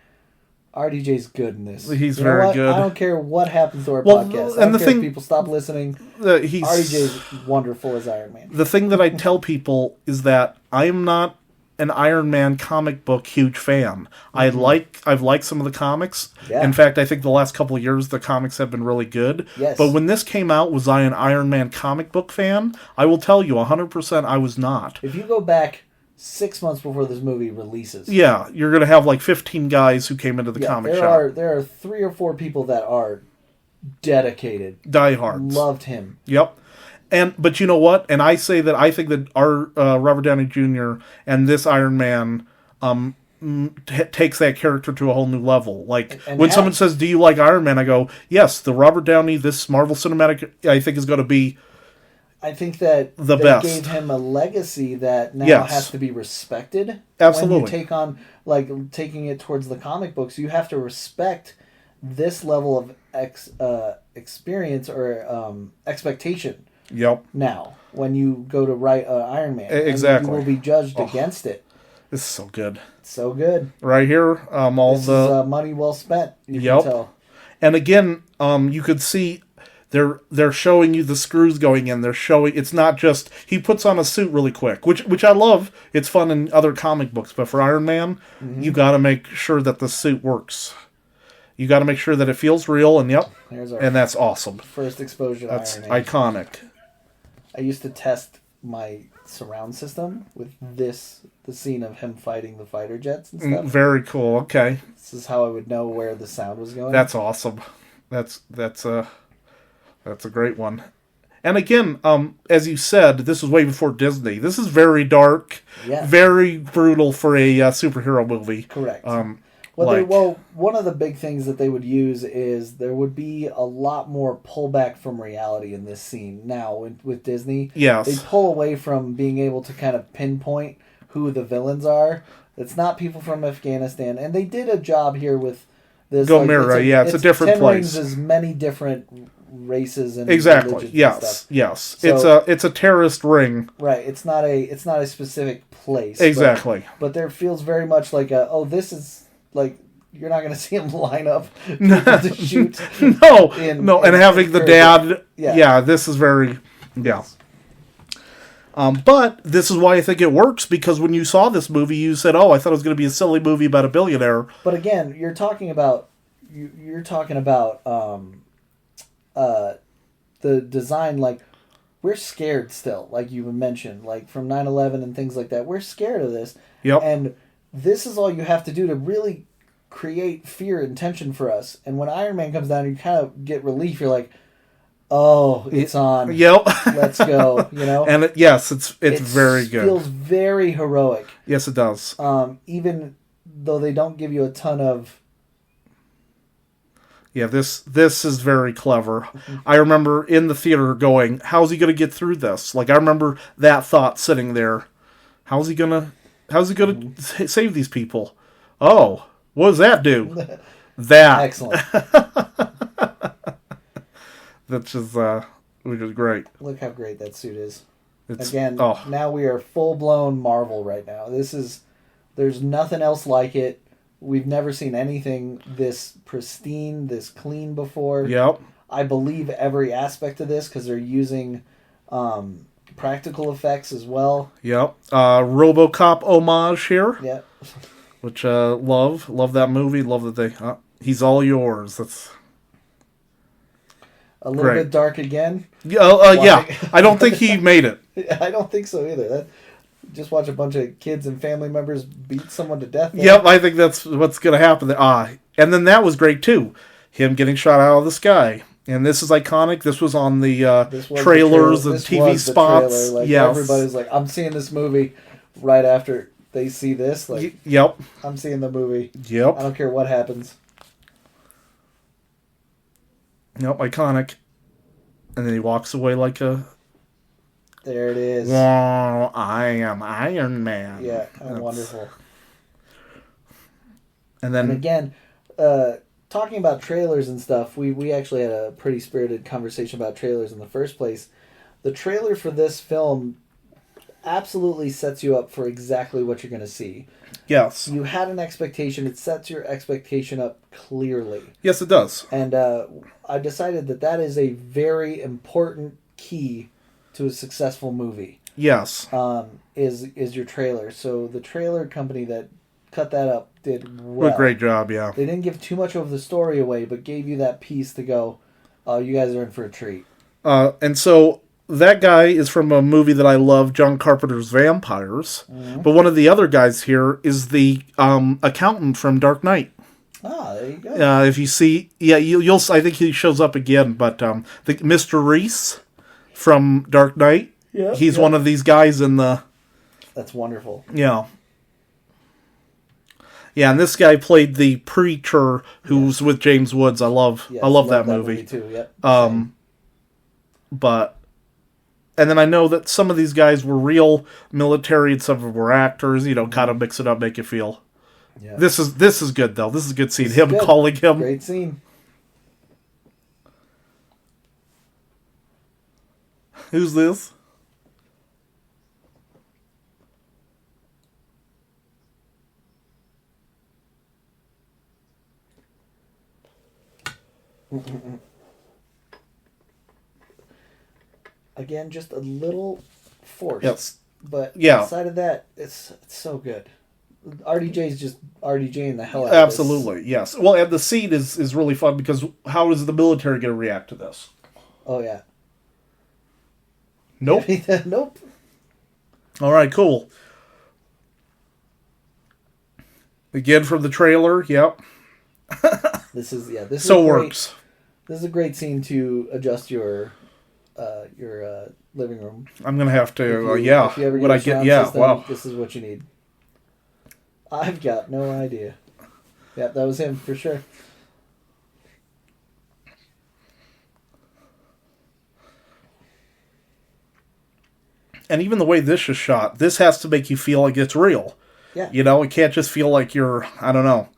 RDJ's good in this. He's very good. I don't care what happens to our podcast. I don't care if people stop listening. RDJ's wonderful as Iron Man. The thing that I tell people is that I am not an Iron Man comic book huge fan. Mm-hmm. I've liked some of the comics. Yeah. In fact, I think the last couple of years the comics have been really good. Yes. But when this came out, was I an Iron Man comic book fan? I will tell you 100% I was not. If you go back 6 months before this movie releases. Yeah, you're going to have like 15 guys who came into the comic shop. There are 3 or 4 people that are dedicated. Diehards. Loved him. Yep. But you know what? And I say that I think that our Robert Downey Jr. and this Iron Man takes that character to a whole new level. Like, when someone says, do you like Iron Man? I go, yes, the Robert Downey, this Marvel Cinematic, I think is going to be I think that they gave him a legacy that now has to be respected. Absolutely. When you take on, like, taking it towards the comic books, you have to respect this level of experience or expectation. Yep. Now, when you go to write Iron Man, exactly, you will be judged against it. This is so good. So good. Right here, this is money well spent. You can tell. And again, you could see they're showing you the screws going in. They're showing it's not just he puts on a suit really quick, which I love. It's fun in other comic books, but for Iron Man, you got to make sure that the suit works. You got to make sure that it feels real, and and that's awesome. First exposure to That's Iron Man. iconic. I used to test my surround system with the scene of him fighting the fighter jets and stuff. Very cool. Okay. This is how I would know where the sound was going. That's awesome. That's a great one. And again, as you said, this was way before Disney. This is very dark, very brutal for a superhero movie. Correct. One of the big things that they would use is there would be a lot more pullback from reality in this scene. Now, with Disney, they pull away from being able to kind of pinpoint who the villains are. It's not people from Afghanistan. And they did a job here with this. Gomera, it's a different place. Rings is many different races and exactly. religions and Yes, stuff. yes. So, it's a terrorist ring. Right. It's not a specific place. Exactly. But there feels very much like this is like you're not going to see them line up to shoot. No, and having the dad. Yeah, this is very. Yeah. But this is why I think it works, because when you saw this movie, you said, "Oh, I thought it was going to be a silly movie about a billionaire." But again, you're talking about the design. Like, we're scared still, like you mentioned, like from 9/11 and things like that. We're scared of this. Yep. And this is all you have to do to really create fear and tension for us. And when Iron Man comes down, you kind of get relief. You're like, oh, it's on. Yep. Let's go. You know. And it's very good. It feels very heroic. Yes, it does. Even though they don't give you a ton of. Yeah, this is very clever. Mm-hmm. I remember in the theater going, "How's he going to get through this?" Like, I remember that thought sitting there. How's he gonna save these people? Oh, what does that do? That excellent. That's just which is great. Look how great that suit is. Now we are full blown Marvel right now. There's nothing else like it. We've never seen anything this pristine, this clean before. Yep. I believe every aspect of this because they're using practical effects as well. Yep. RoboCop homage here. Yep. Which love that movie. Love that they. He's all yours. That's a little bit dark again. Yeah. I don't think he made it. I don't think so either. Just watch a bunch of kids and family members beat someone to death. Yep, I think that's what's going to happen. And then that was great too. Him getting shot out of the sky. And this is iconic. This was on the trailers, the TV spots. Like, yes. Everybody's like, I'm seeing this movie right after they see this. Like, yep. I'm seeing the movie. Yep. I don't care what happens. Yep, iconic. And then he walks away like a... There it is. Well, I am Iron Man. Yeah, wonderful. And again, talking about trailers and stuff, we actually had a pretty spirited conversation about trailers in the first place. The trailer for this film absolutely sets you up for exactly what you're going to see. Yes. You had an expectation. It sets your expectation up clearly. Yes, it does. And I decided that is a very important key to a successful movie. Yes. Is your trailer. So the trailer company that cut that up did well. What a great job, yeah. They didn't give too much of the story away, but gave you that piece to go, oh, you guys are in for a treat. And so that guy is from a movie that I love, John Carpenter's Vampires. Mm-hmm. But one of the other guys here is the accountant from Dark Knight. Ah, there you go. If you see, you'll. I think he shows up again, but Mr. Reese from Dark Knight. Yeah, he's one of these guys in the. That's wonderful. Yeah. Yeah, and this guy played the preacher who's with James Woods. I love that movie too. Yep. But, and then I know that some of these guys were real military and some of them were actors. Kind of mix it up, make you feel. Yeah. This is good though. This is a good scene. Him calling him. Great scene. Who's this? Again, just a little forced. Yes. But outside of that, it's so good. RDJ's just RDJing the hell out of this. Absolutely, yes. Well, and the scene is really fun because how is the military going to react to this? Oh, yeah. Nope. Nope. All right, cool. Again from the trailer, yep. This is works. This is a great scene to adjust your living room. I'm gonna have to. If you ever get a sound system, wow. This is what you need. I've got no idea. Yeah, that was him for sure. And even the way this is shot, this has to make you feel like it's real. Yeah. It can't just feel like you're, I don't know,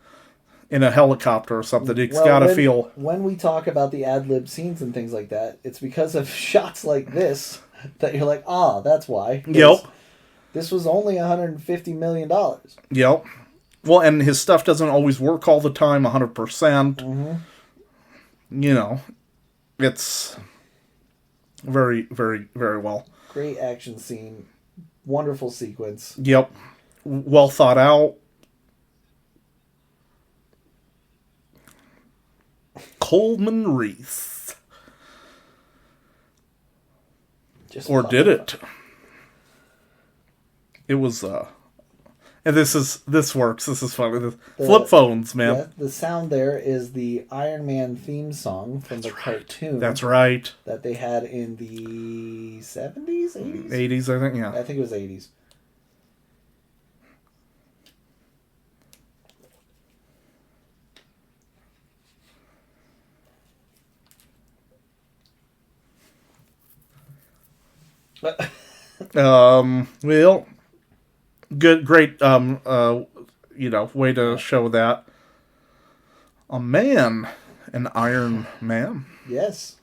in a helicopter or something. It's Well, got to when- feel... When we talk about the ad-lib scenes and things like that, it's because of shots like this that you're like, that's why. 'Cause Yep. This was only $150 million. Yep. Well, and his stuff doesn't always work all the time, 100%. You know, it's very, very, very well. Great action scene. Wonderful sequence. Yep. Well thought out. Coleman Reese. Just Or fun. did it? It was, and this works. This is funny. Flip phones, man. Yeah, the sound there is the Iron Man theme song from the cartoon. That's right. That they had in the 70s, 80s? 80s, I think, yeah. I think it was 80s. Well, great, way to show that. A man, an Iron Man. Yes.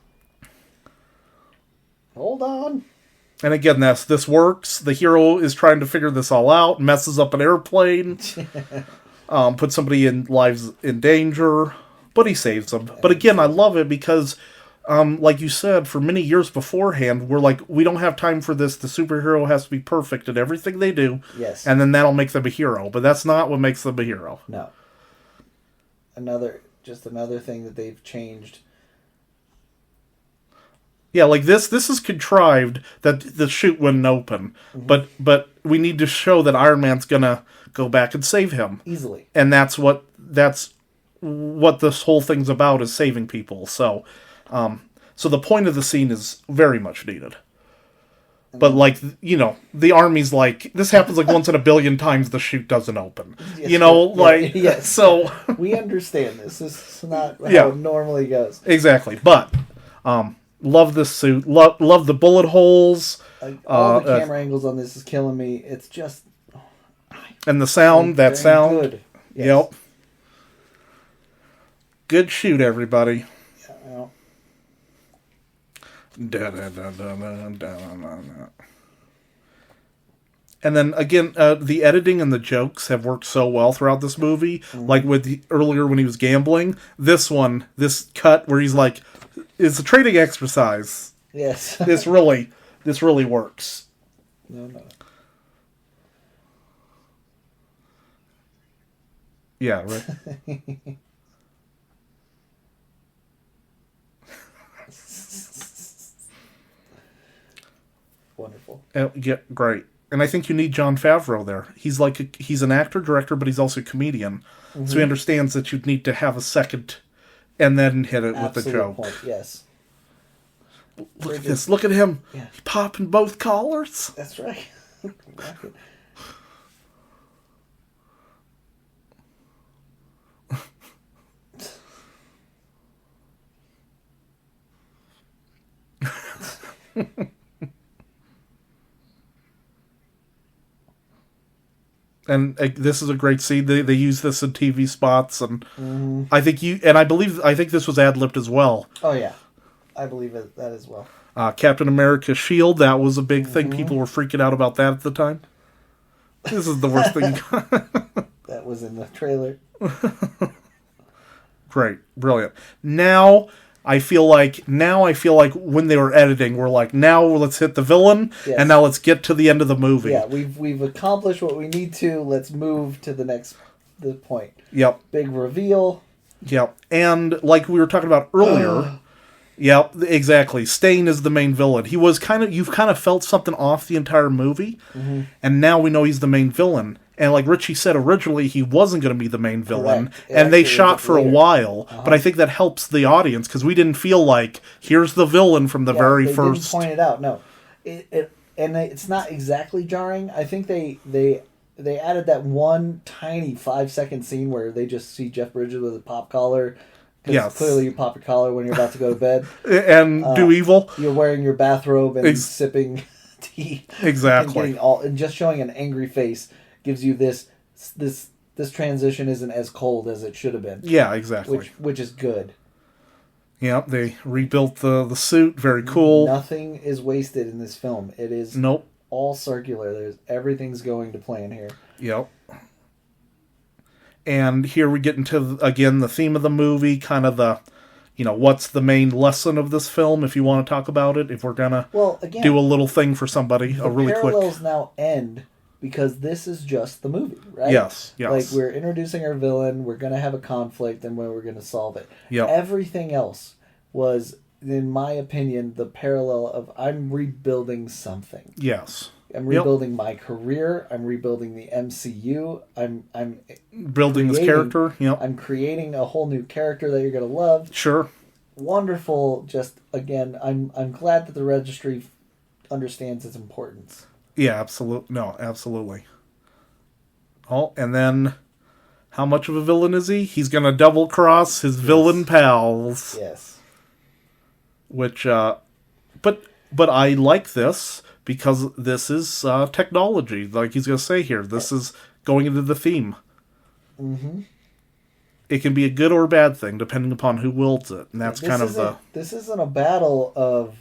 Hold on. And again, this works. The hero is trying to figure this all out, messes up an airplane, puts somebody in lives in danger, but he saves them. But again, I love it because, like you said, for many years beforehand, we're like, we don't have time for this. The superhero has to be perfect at everything they do. Yes. And then that'll make them a hero. But that's not what makes them a hero. No. Another thing that they've changed. Yeah, like this is contrived that the chute wouldn't open. But we need to show that Iron Man's gonna go back and save him. Easily. And that's what this whole thing's about, is saving people. So the point of the scene is very much needed. But like, the army's like, this happens like once in a billion times the chute doesn't open. Yes, yes. So We understand this. This is not how it normally goes. Exactly. But love this suit. Love the bullet holes. All the camera angles on this is killing me. It's just... And the sound, that very sound. Good. Yes. Yep. Good shoot, everybody. Yeah, And then again, the editing and the jokes have worked so well throughout this movie. Like earlier when he was gambling, this cut where he's like, it's a training exercise. Yes. This really works. No. Yeah, right. Wonderful. Yeah, great. And I think you need Jon Favreau there. He's an actor, director, but he's also a comedian. So he understands that you'd need to have a second and then hit it with the joke. Point. Yes. Look at this. Look at him. Yeah. He popping both collars. That's right. And this is a great scene. They use this in TV spots, and I think I think this was ad-libbed as well. Oh yeah, I believe that as well. Captain America's shield, that was a big thing. People were freaking out about that at the time. This is the worst thing. That was in the trailer. Great, brilliant. Now I feel like when they were editing, we're like, now let's hit the villain, and now let's get to the end of the movie. Yeah, we've accomplished what we need to. Let's move to the point. Yep. Big reveal. Yep. And like we were talking about earlier, yep, exactly. Stain is the main villain. You've kind of felt something off the entire movie, and now we know he's the main villain. And like Richie said, originally he wasn't going to be the main villain, and they shot for a while. But I think that helps the audience because we didn't feel like here's the villain from the very first. Didn't point it out. No, it's not exactly jarring. I think they added that one tiny 5-second scene where they just see Jeff Bridges with a pop collar. Yes, clearly you pop your collar when you're about to go to bed and do evil. You're wearing your bathrobe and sipping tea. Exactly, and just showing an angry face gives you this this transition isn't as cold as it should have been. Yeah, exactly. Which is good. Yeah, they rebuilt the suit. Very cool. Nothing is wasted in this film. It is all circular. Everything's going to plan here. Yep. And here we get into, again, the theme of the movie, kind of the, what's the main lesson of this film, if you want to talk about it, if we're going to do a little thing for somebody, a really quick... The parallels now end because this is just the movie, right? Yes. Like, we're introducing our villain, we're going to have a conflict, and we're going to solve it. Yep. Everything else was, in my opinion, the parallel of I'm rebuilding something. Yes. I'm rebuilding my career. I'm rebuilding the MCU. I'm building this character. Yep. I'm creating a whole new character that you're going to love. Sure. Wonderful. Just again, I'm glad that the registry understands its importance. Yeah, absolutely. No, absolutely. Oh, and then how much of a villain is he? He's going to double cross his villain pals. Yes. Which, but I like this. Because this is technology, like he's going to say here. This is going into the theme. Mm-hmm. It can be a good or a bad thing, depending upon who wields it. And that's kind of the... This isn't a battle of,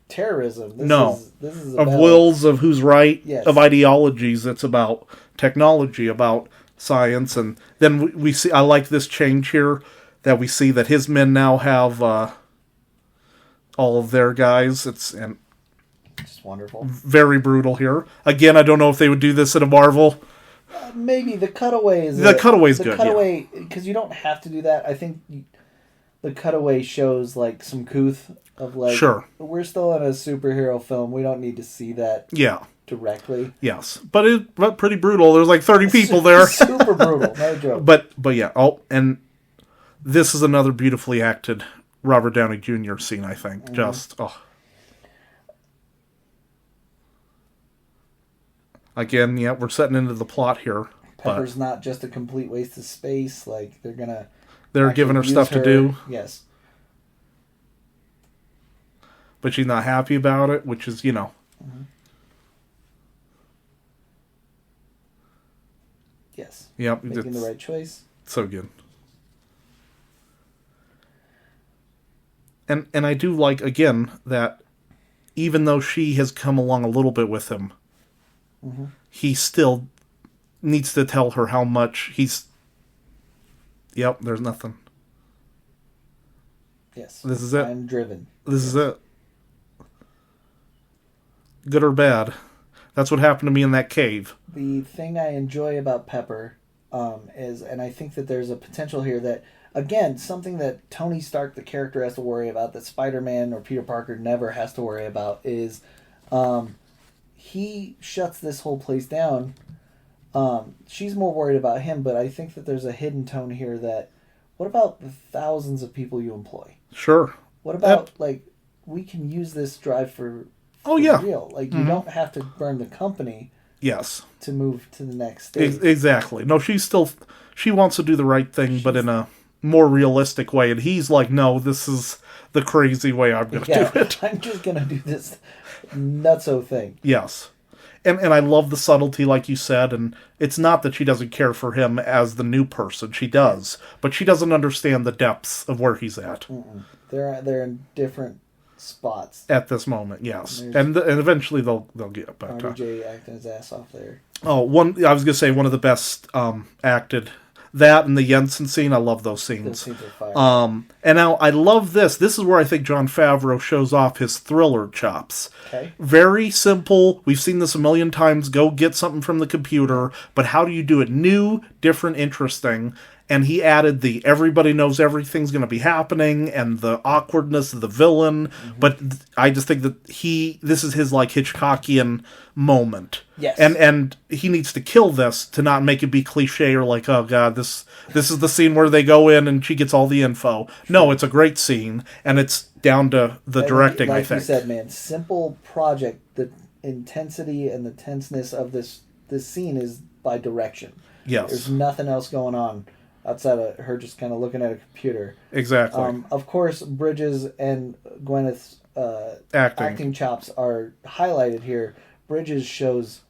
terrorism. This is a of battle wills, of who's right, yes. of ideologies. It's about technology, about science. And then we see... I like this change here, that we see that his men now have all of their guys. It's... Just wonderful. Very brutal here. Again, I don't know if they would do this in a Marvel. Maybe the cutaway is cutaway's good. The cutaway, because you don't have to do that. I think the cutaway shows like some couth of like, sure, we're still in a superhero film. We don't need to see that. Yeah. Directly. Yes, but it's pretty brutal. There's like 30 people there. Super brutal, no joke. But yeah. Oh, and this is another beautifully acted Robert Downey Jr. scene. I think Again, yeah, we're setting into the plot here. Pepper's not just a complete waste of space. Like, they're giving her stuff to do. Yes. But she's not happy about it, which is, Mm-hmm. Yes. Yep. Making the right choice. So good. And I do like, again, that even though she has come along a little bit with him, mm-hmm. he still needs to tell her how much he's... Yep, there's nothing. Yes. This is it. I'm driven. This is it. Good or bad. That's what happened to me in that cave. The thing I enjoy about Pepper is, and I think that there's a potential here that, again, something that Tony Stark, the character, has to worry about, that Spider-Man or Peter Parker never has to worry about, is he shuts this whole place down. She's more worried about him, but I think that there's a hidden tone here that, what about the thousands of people you employ? Sure. What about, we can use this drive for real. Like, mm-hmm. you don't have to burn the company. Yes. To move to the next stage. Exactly. No, she wants to do the right thing, but in a more realistic way. And he's like, no, this is the crazy way I'm going to do it. I'm just going to do this nutso thing. Yes. And I love the subtlety, like you said, and it's not that she doesn't care for him as the new person. She does. But she doesn't understand the depths of where he's at. Mm-mm. They're in different spots. At this moment, yes. And eventually they'll get back to RDJ acting his ass off there. Oh, I was going to say one of the best acted... That and the Jensen scene, I love those scenes. Those scenes are fire. And now I love this. This is where I think Jon Favreau shows off his thriller chops. Okay. Very simple. We've seen this a million times. Go get something from the computer. But how do you do it? New, different, interesting. And he added the everybody knows everything's going to be happening and the awkwardness of the villain. Mm-hmm. But I just think that this is his like Hitchcockian moment. Yes. And he needs to kill this to not make it be cliche or like, oh God, this is the scene where they go in and she gets all the info. Sure. No, it's a great scene and it's down to the directing, I think. Like you said, man, simple project. The intensity and the tenseness of this scene is by direction. Yes. There's nothing else going on outside of her just kind of looking at a computer. Exactly. Of course, Bridges and Gwyneth's acting chops are highlighted here. Bridges shows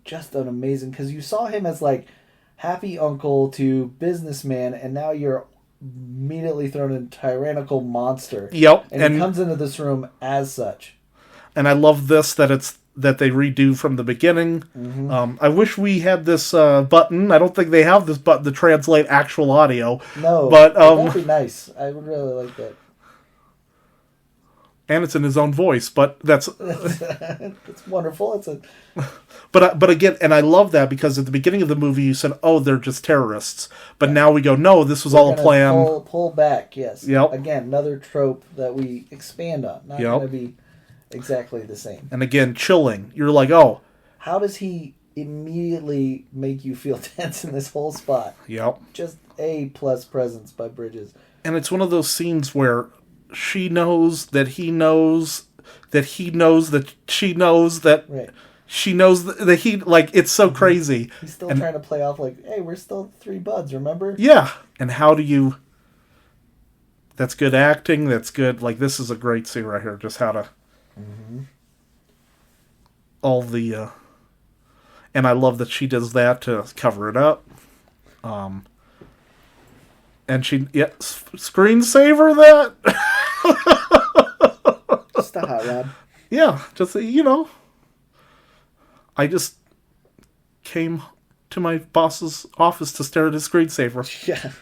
just an amazing... Because you saw him as like, happy uncle to businessman, and now you're immediately thrown in tyrannical monster. Yep. And he comes into this room as such. And I love this, that they redo from the beginning. Mm-hmm. I wish we had this button. I don't think they have this button to translate actual audio. No, but that'd be nice. I would really like that. And it's in his own voice, but that's it's wonderful. But again, and I love that because at the beginning of the movie you said, "Oh, they're just terrorists," but now we go, "No, this was all a plan." Pull back, yes. Yep. Again, another trope that we expand on. Not going to be exactly the same. And again, chilling. You're like, "Oh, how does he immediately make you feel tense in this whole spot?" Yep. Just A+ presence by Bridges. And it's one of those scenes where she knows that he knows that he knows that she knows that she knows that he, like, it's so crazy. He's still trying to play off like, hey, we're still three buds, remember? Yeah. And how do you... That's good acting. That's good. Like, this is a great scene right here. Just how to... Mm-hmm. All the... And I love that she does that to cover it up. And she, screensaver that. Just a hot rod. Yeah, just, I just came to my boss's office to stare at his screensaver. Yeah.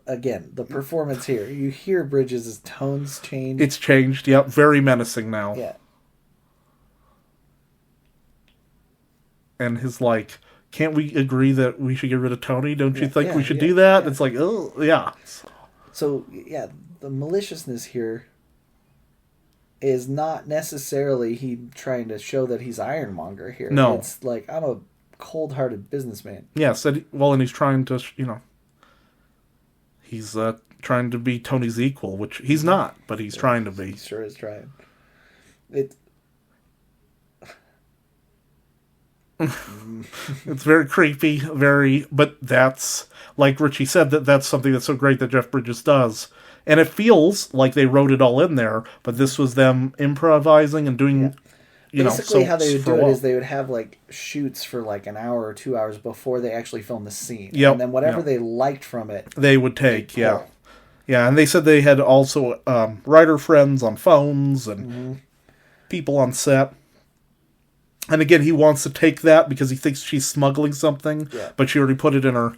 Again, the performance here. You hear Bridges' tones change. It's changed, yep. Very menacing now. Yeah. And his, like... Can't we agree that we should get rid of Tony? Don't you think we should do that? Yeah. It's like, oh, yeah. So, yeah, the maliciousness here is not necessarily he trying to show that he's ironmonger here. No. It's like, I'm a cold-hearted businessman. Yes, and he's trying to, he's trying to be Tony's equal, which he's not, but he's trying to be. He sure is trying. It's very creepy, but that's, like Richie said, that's something that's so great that Jeff Bridges does. And it feels like they wrote it all in there, but this was them improvising and doing, Basically, how they would do it is they would have, like, shoots for, like, an hour or 2 hours before they actually film the scene. Yep. And then whatever they liked from it... They would take, Yeah, and they said they had also writer friends on phones and people on set. And again, he wants to take that because he thinks she's smuggling something, but she already put it in her...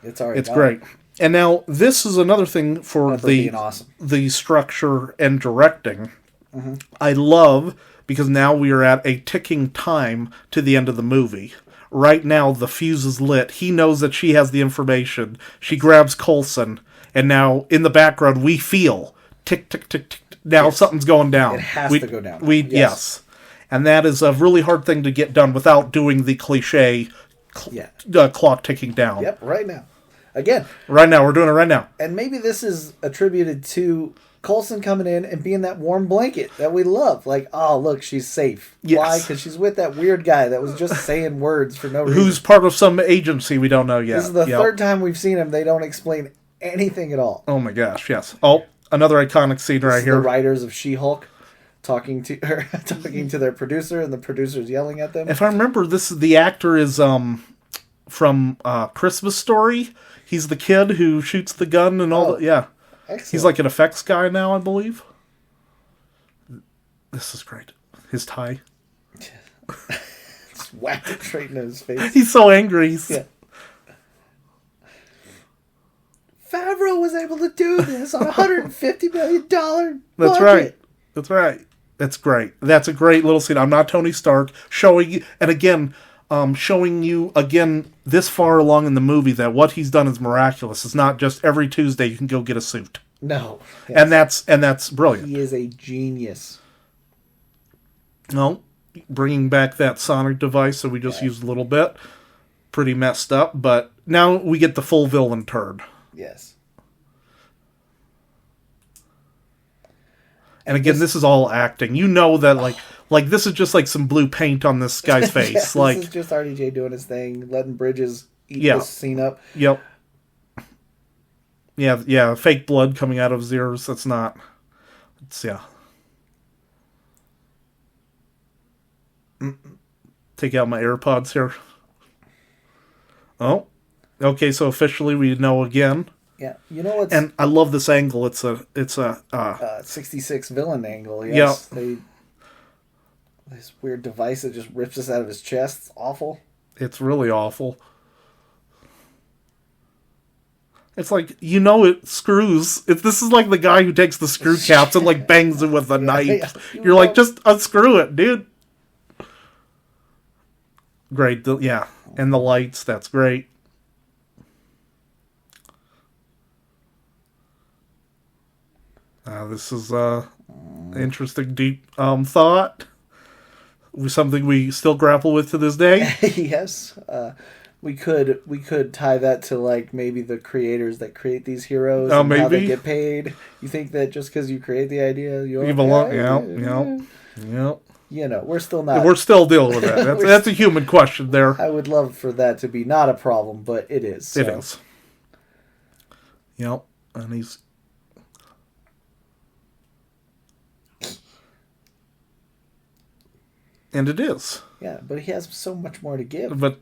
It's already It's great. And now, this is another thing for the structure and directing. Mm-hmm. I love, because now we are at a ticking time to the end of the movie. Right now, the fuse is lit. He knows that she has the information. She grabs Coulson, and now, in the background, we feel tick, tick, tick, tick. Now something's going down. It has to go down. Yes. And that is a really hard thing to get done without doing the cliche clock ticking down. Yep, right now. Again. Right now, we're doing it right now. And maybe this is attributed to Coulson coming in and being that warm blanket that we love. Like, oh, look, she's safe. Yes. Why? Because she's with that weird guy that was just saying words for no reason. Who's part of some agency we don't know yet. This is the third time we've seen him. They don't explain anything at all. Oh, my gosh, yes. Oh, another iconic scene right here. The writers of She-Hulk talking to their producer, and the producer's yelling at them. If I remember, the actor is from Christmas Story. He's the kid who shoots the gun and all that. Yeah. Excellent. He's like an effects guy now, I believe. This is great. His tie. Just whacked it straight into his face. He's so angry. Favreau was able to do this on a $150 million budget. That's right. That's right. That's great. That's a great little scene. I'm not Tony Stark. Showing you again this far along in the movie that what he's done is miraculous. It's not just every Tuesday you can go get a suit. No. Yes. And that's brilliant. He is a genius. No, bringing back that sonic device that we just used a little bit. Pretty messed up, but now we get the full villain turn. Yes. And again, this is all acting. You know that, like this is just like some blue paint on this guy's face. This is just RDJ doing his thing, letting Bridges eat this scene up. Yep. Yeah, fake blood coming out of his ears. That's not... take out my AirPods here. Oh, okay. So officially, we know again. Yeah, you know what's... And I love this angle. It's a 66 villain angle. Yes, yeah. This weird device that just rips us out of his chest. It's awful. It's really awful. It's like, it screws. This is like the guy who takes the screw caps and like bangs it with a knife. Yeah. You're like, just unscrew it, dude. Great, yeah. And the lights, that's great. This is interesting, deep thought. Something we still grapple with to this day. Yes. We could tie that to like maybe the creators that create these heroes and maybe. How they get paid. You think that just because you create the idea, you belong? Yeah. We're still not. We're still dealing with that. That's a human question there. I would love for that to be not a problem, but it is. So. It is. Yep, and he's. And it is. Yeah, but he has so much more to give. But.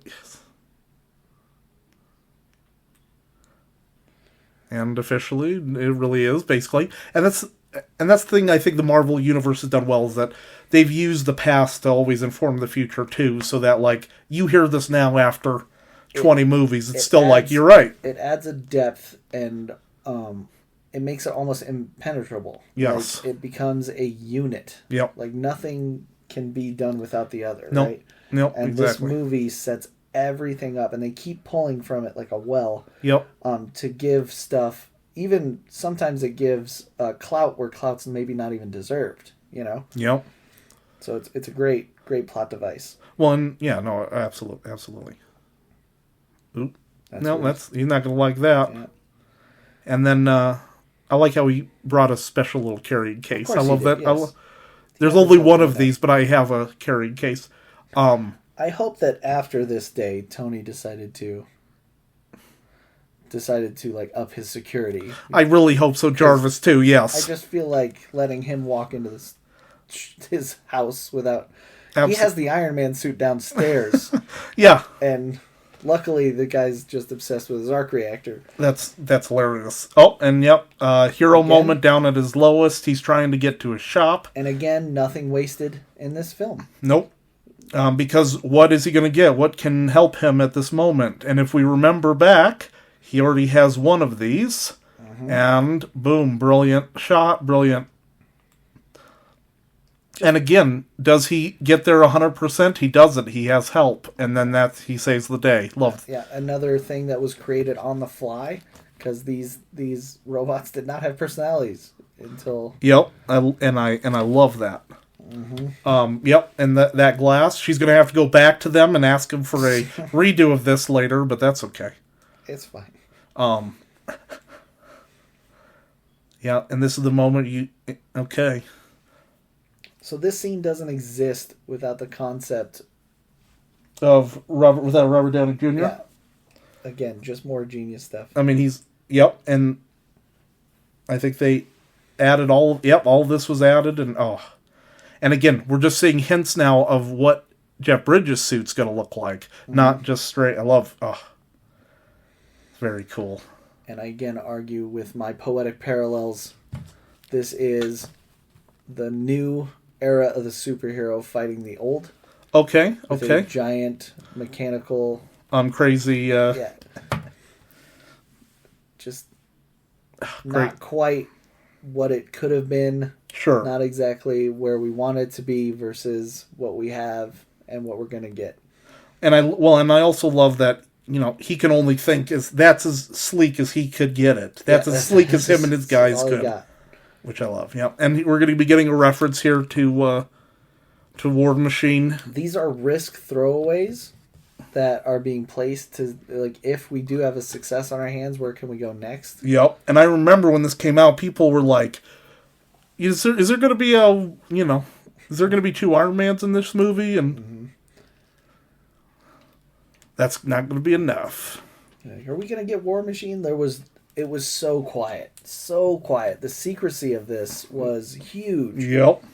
And officially, it really is, basically. And that's the thing I think the Marvel Universe has done well, is that they've used the past to always inform the future, too, so that, like, you hear this now after 20 movies, it's still like, you're right. It adds a depth, and it makes it almost impenetrable. Yes. Like, it becomes a unit. Yep. Like, nothing can be done without the other, nope. right? Nope, and exactly. This movie sets everything up, and they keep pulling from it like a well. Yep. To give stuff, even sometimes it gives clout where clout's maybe not even deserved. Yep. So it's a great plot device. Well, and, no, absolutely. Oop. He's not gonna like that. Yeah. And then I like how he brought a special little carrying case. I love that. Yes. There's only one of these, but I have a carrying case. I hope that after this day, Tony decided to like up his security. I really hope so, Jarvis too. Yes. I just feel like letting him walk into his house without. He has the Iron Man suit downstairs. Yeah. And luckily, the guy's just obsessed with his arc reactor. That's hilarious. Oh, and yep, hero moment down at his lowest. He's trying to get to his shop. And again, nothing wasted in this film. Nope. Because what is he going to get? What can help him at this moment? And if we remember back, he already has one of these. Mm-hmm. And boom, brilliant shot, brilliant. And again, does he get there 100%? He doesn't. He has help. And then he saves the day. Love. Yeah, another thing that was created on the fly, because these robots did not have personalities until... Yep, and I love that. Mm-hmm. Yep, and that glass, she's going to have to go back to them and ask them for a redo of this later, but that's okay. It's fine. Yeah, and this is the moment okay. So this scene doesn't exist without the concept of without Robert Downey Jr.? Yeah. Again, just more genius stuff. I mean, and I think they added all of this was added, and again, we're just seeing hints now of what Jeff Bridges' suit's going to look like, not just straight. I love, it's very cool. And I again argue with my poetic parallels. This is the new era of the superhero fighting the old. Okay. With a giant mechanical. Crazy. Yeah. Just not quite what it could have been. Sure. Not exactly where we want it to be versus what we have and what we're going to get. And I also love that, he can only think that's as sleek as he could get it. That's as sleek as him and his guys could. Which I love. Yeah. And we're going to be getting a reference here to War Machine. These are risk throwaways that are being placed to, like, if we do have a success on our hands, where can we go next? Yep. And I remember when this came out, people were like, is there going to be is there going to be 2 Iron Mans in this movie? And that's not going to be enough. Are we going to get War Machine? It was so quiet. So quiet. The secrecy of this was huge. Yep.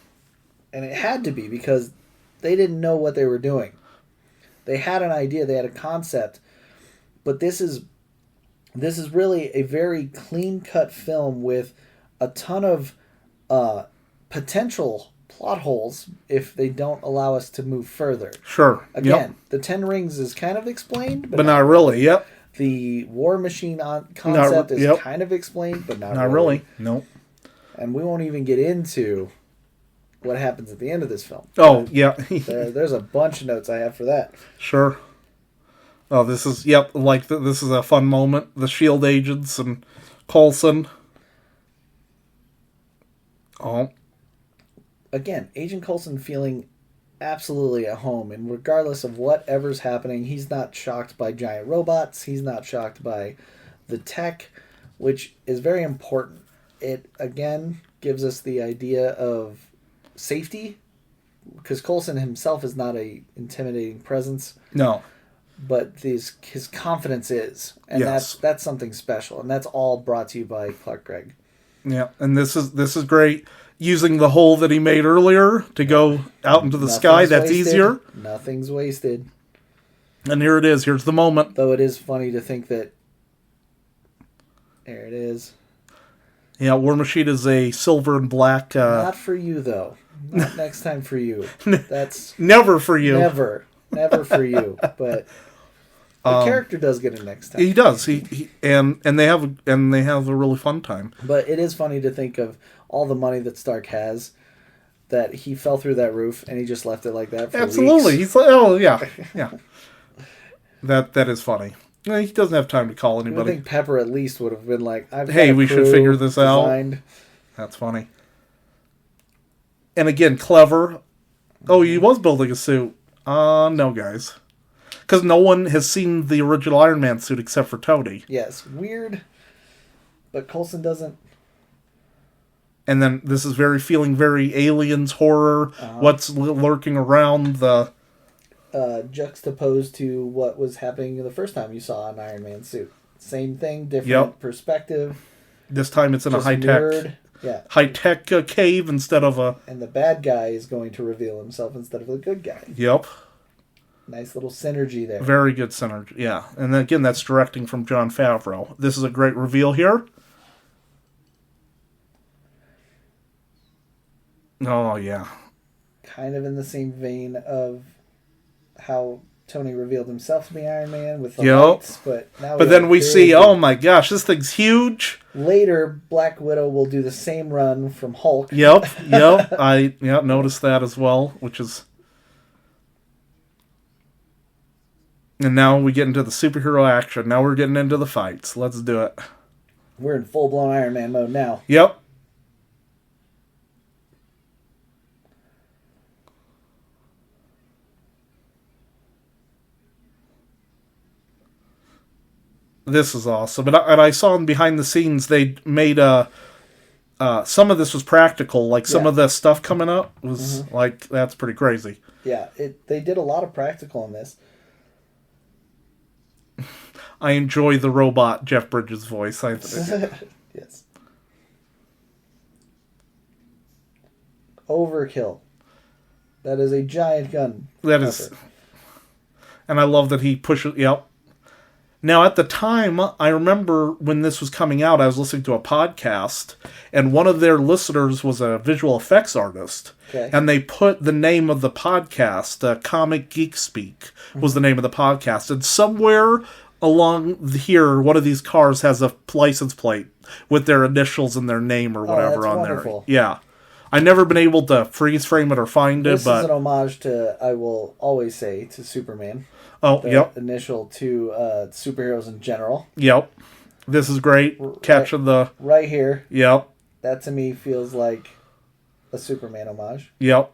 And it had to be, because they didn't know what they were doing. They had an idea, they had a concept, but this is really a very clean-cut film with a ton of potential plot holes if they don't allow us to move further. Sure. Again, the Ten Rings is kind of explained, but not really. Yep. The War Machine concept is kind of explained, but not really. Nope. And we won't even get into what happens at the end of this film. Oh, yeah. There's a bunch of notes I have for that. Sure. Oh, this is, this is a fun moment. The S.H.I.E.L.D. agents and Coulson. Oh. Again, Agent Coulson feeling absolutely at home, and regardless of whatever's happening, he's not shocked by giant robots. He's not shocked by the tech, which is very important. It, again, gives us the idea of safety, because Coulson himself is not a intimidating presence. No. But his confidence is, and that's something special, and that's all brought to you by Clark Gregg. Yeah, and this is great. Using the hole that he made earlier to go out into the sky, that's easier. Nothing's wasted. And here it is. Here's the moment. Though it is funny to think that... There it is. Yeah, War Machine is a silver and black... Not for you, though. Not next time for you. That's... Never for you. Never for you. But the character does get it next time. He does. And they have a really fun time. But it is funny to think of all the money that Stark has, that he fell through that roof and he just left it like that for Absolutely. weeks. He's like, oh, yeah. Yeah. That is funny. He doesn't have time to call anybody. I think Pepper at least would have been like, hey, we should figure this out. That's funny. And again, clever. Oh, he was building a suit. No, guys. Because no one has seen the original Iron Man suit except for Tony. Yes, weird. But Coulson doesn't. And then this is feeling very aliens, horror, what's lurking around the... juxtaposed to what was happening the first time you saw an Iron Man suit. Same thing, different perspective. This time it's in a high-tech cave instead of a... And the bad guy is going to reveal himself instead of the good guy. Yep. Nice little synergy there. Very good synergy, yeah. And then again, that's directing from Jon Favreau. This is a great reveal here. Oh, yeah. Kind of in the same vein of how Tony revealed himself to be Iron Man with the lights, but then we see, oh my gosh, this thing's huge. Later, Black Widow will do the same run from Hulk. Yep. I noticed that as well, which is... And now we get into the superhero action. Now we're getting into the fights. Let's do it. We're in full-blown Iron Man mode now. Yep. This is awesome. And I saw in behind the scenes they made some of this was practical. Like some of the stuff coming up was like, that's pretty crazy. Yeah, they did a lot of practical in this. I enjoy the robot Jeff Bridges' voice. Yes. Overkill. That is a giant gun. That is. And I love that he pushes... Yep. Now, at the time, I remember when this was coming out, I was listening to a podcast, and one of their listeners was a visual effects artist. Okay. And they put the name of the podcast, Comic Geek Speak, was the name of the podcast. And somewhere along here, one of these cars has a license plate with their initials and their name or whatever on wonderful. There. Yeah. I've never been able to freeze frame it or find it, but... This is an homage to, I will always say, to Superman. Oh, yep. Initial to superheroes in general. Yep. This is great. Catching the... Right here. Yep. That to me feels like a Superman homage. Yep.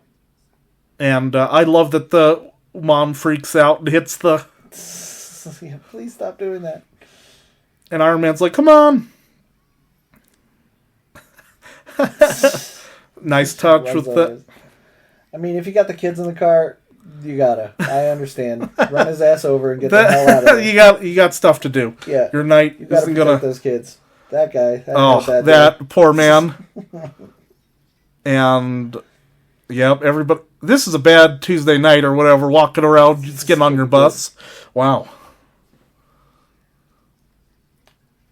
And I love that the mom freaks out and hits the... Yeah, please stop doing that. And Iron Man's like, come on! Nice touch with the... I mean, if you got the kids in the car... You gotta. I understand. Run his ass over and get the hell out of there. You got stuff to do. Yeah. Your night you gotta isn't gonna... those kids. That guy. That poor man. And Yep, everybody. This is a bad Tuesday night or whatever, walking around, just getting on your bus. Wow.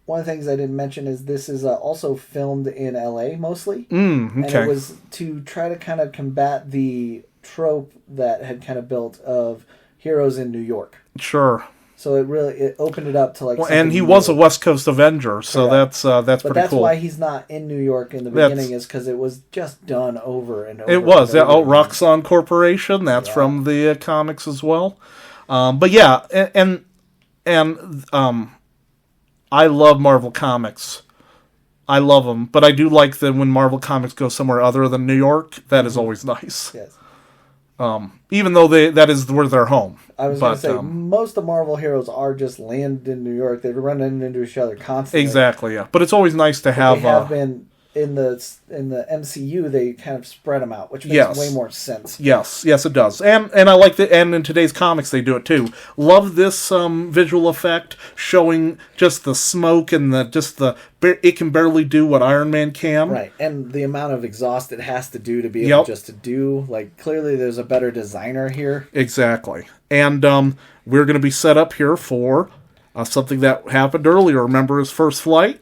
One of the things I didn't mention is this is also filmed in L.A. mostly. Okay. And it was to try to kind of combat the trope that had kind of built of heroes in New York. Sure. So it opened it up to like. Well, and he was a West Coast Avenger, so that's pretty cool. But that's why he's not in New York in the beginning, is because it was just done over and over. It was, yeah. Oh, Roxxon Corporation. That's from the comics as well. But yeah, and I love Marvel Comics. I love them, but I do like that when Marvel Comics go somewhere other than New York. That is always nice. Yes. Even though that is where they're home. I was going to say, most of Marvel heroes are just landed in New York. They run into each other constantly. Exactly, yeah. But it's always nice to have... They have been, in the MCU, they kind of spread them out, which makes way more sense. Yes, it does. And I like that, and in today's comics they do it too. Love this visual effect, showing just the smoke and it can barely do what Iron Man can. Right, and the amount of exhaust it has to do to be able just to do, like, clearly there's a better designer here. Exactly. And we're going to be set up here for something that happened earlier. Remember his first flight?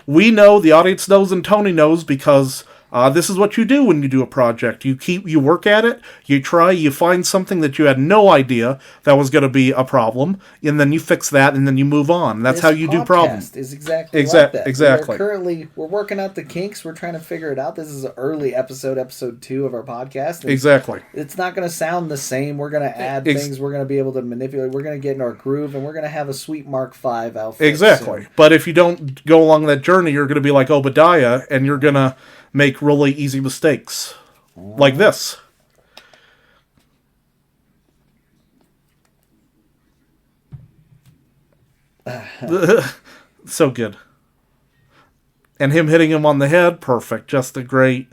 We know, the audience knows, and Tony knows, because this is what you do when you do a project. You work at it, you try, you find something that you had no idea that was going to be a problem, and then you fix that, and then you move on. That's how you do problems. This podcast is exactly like that. Exactly. We're working out the kinks. We're trying to figure it out. This is an early episode 2 of our podcast. Exactly. It's not going to sound the same. We're going to add things. We're going to be able to manipulate. We're going to get in our groove, and we're going to have a sweet Mark V outfit. Exactly. soon. But if you don't go along that journey, you're going to be like Obadiah, and you're going to make really easy mistakes. Like this. So good. And him hitting him on the head, perfect. Just a great...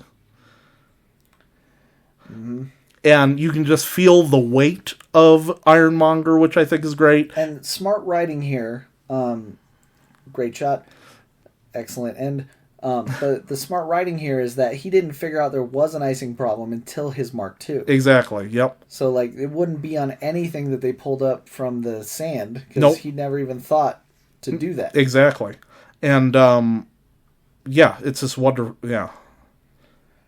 And you can just feel the weight of Ironmonger, which I think is great. And smart writing here. Great shot. Excellent. And the smart writing here is that he didn't figure out there was an icing problem until his Mark II. Exactly, yep. So, like, it wouldn't be on anything that they pulled up from the sand, because he never even thought to do that. Exactly. And, yeah, it's just wonderful, yeah.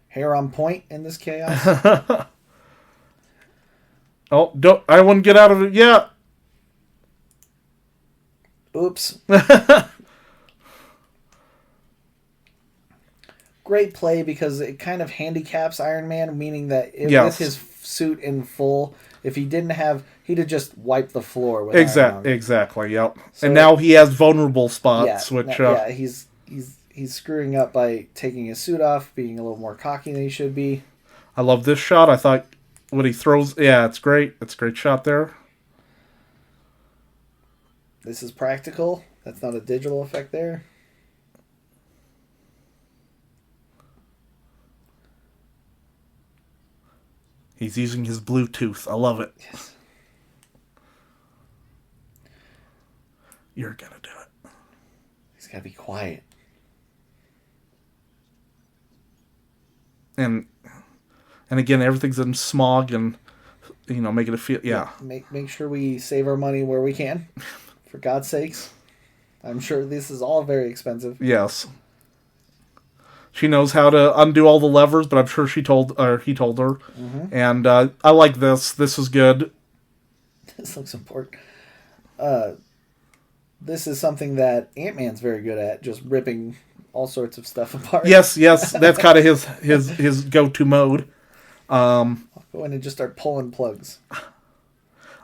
Hair on point in this chaos. I wouldn't get out of it yet. Oops. Great play, because it kind of handicaps Iron Man, meaning that with his suit in full, if he didn't have, he'd have just wiped the floor with Exactly, yep. So, and now he has vulnerable spots, he's screwing up by taking his suit off, being a little more cocky than he should be. I love this shot. I thought when he throws, it's great. It's a great shot there. This is practical. That's not a digital effect there. He's using his Bluetooth. I love it. Yes. You're going to do it. He's got to be quiet. And again, everything's in smog and, making it feel, Make sure we save our money where we can. For God's sakes. I'm sure this is all very expensive. Yes. She knows how to undo all the levers, but I'm sure he told her. Mm-hmm. And I like this. This is good. This looks important. This is something that Ant-Man's very good at, just ripping all sorts of stuff apart. Yes. That's kind of his go-to mode. I'll go in and just start pulling plugs.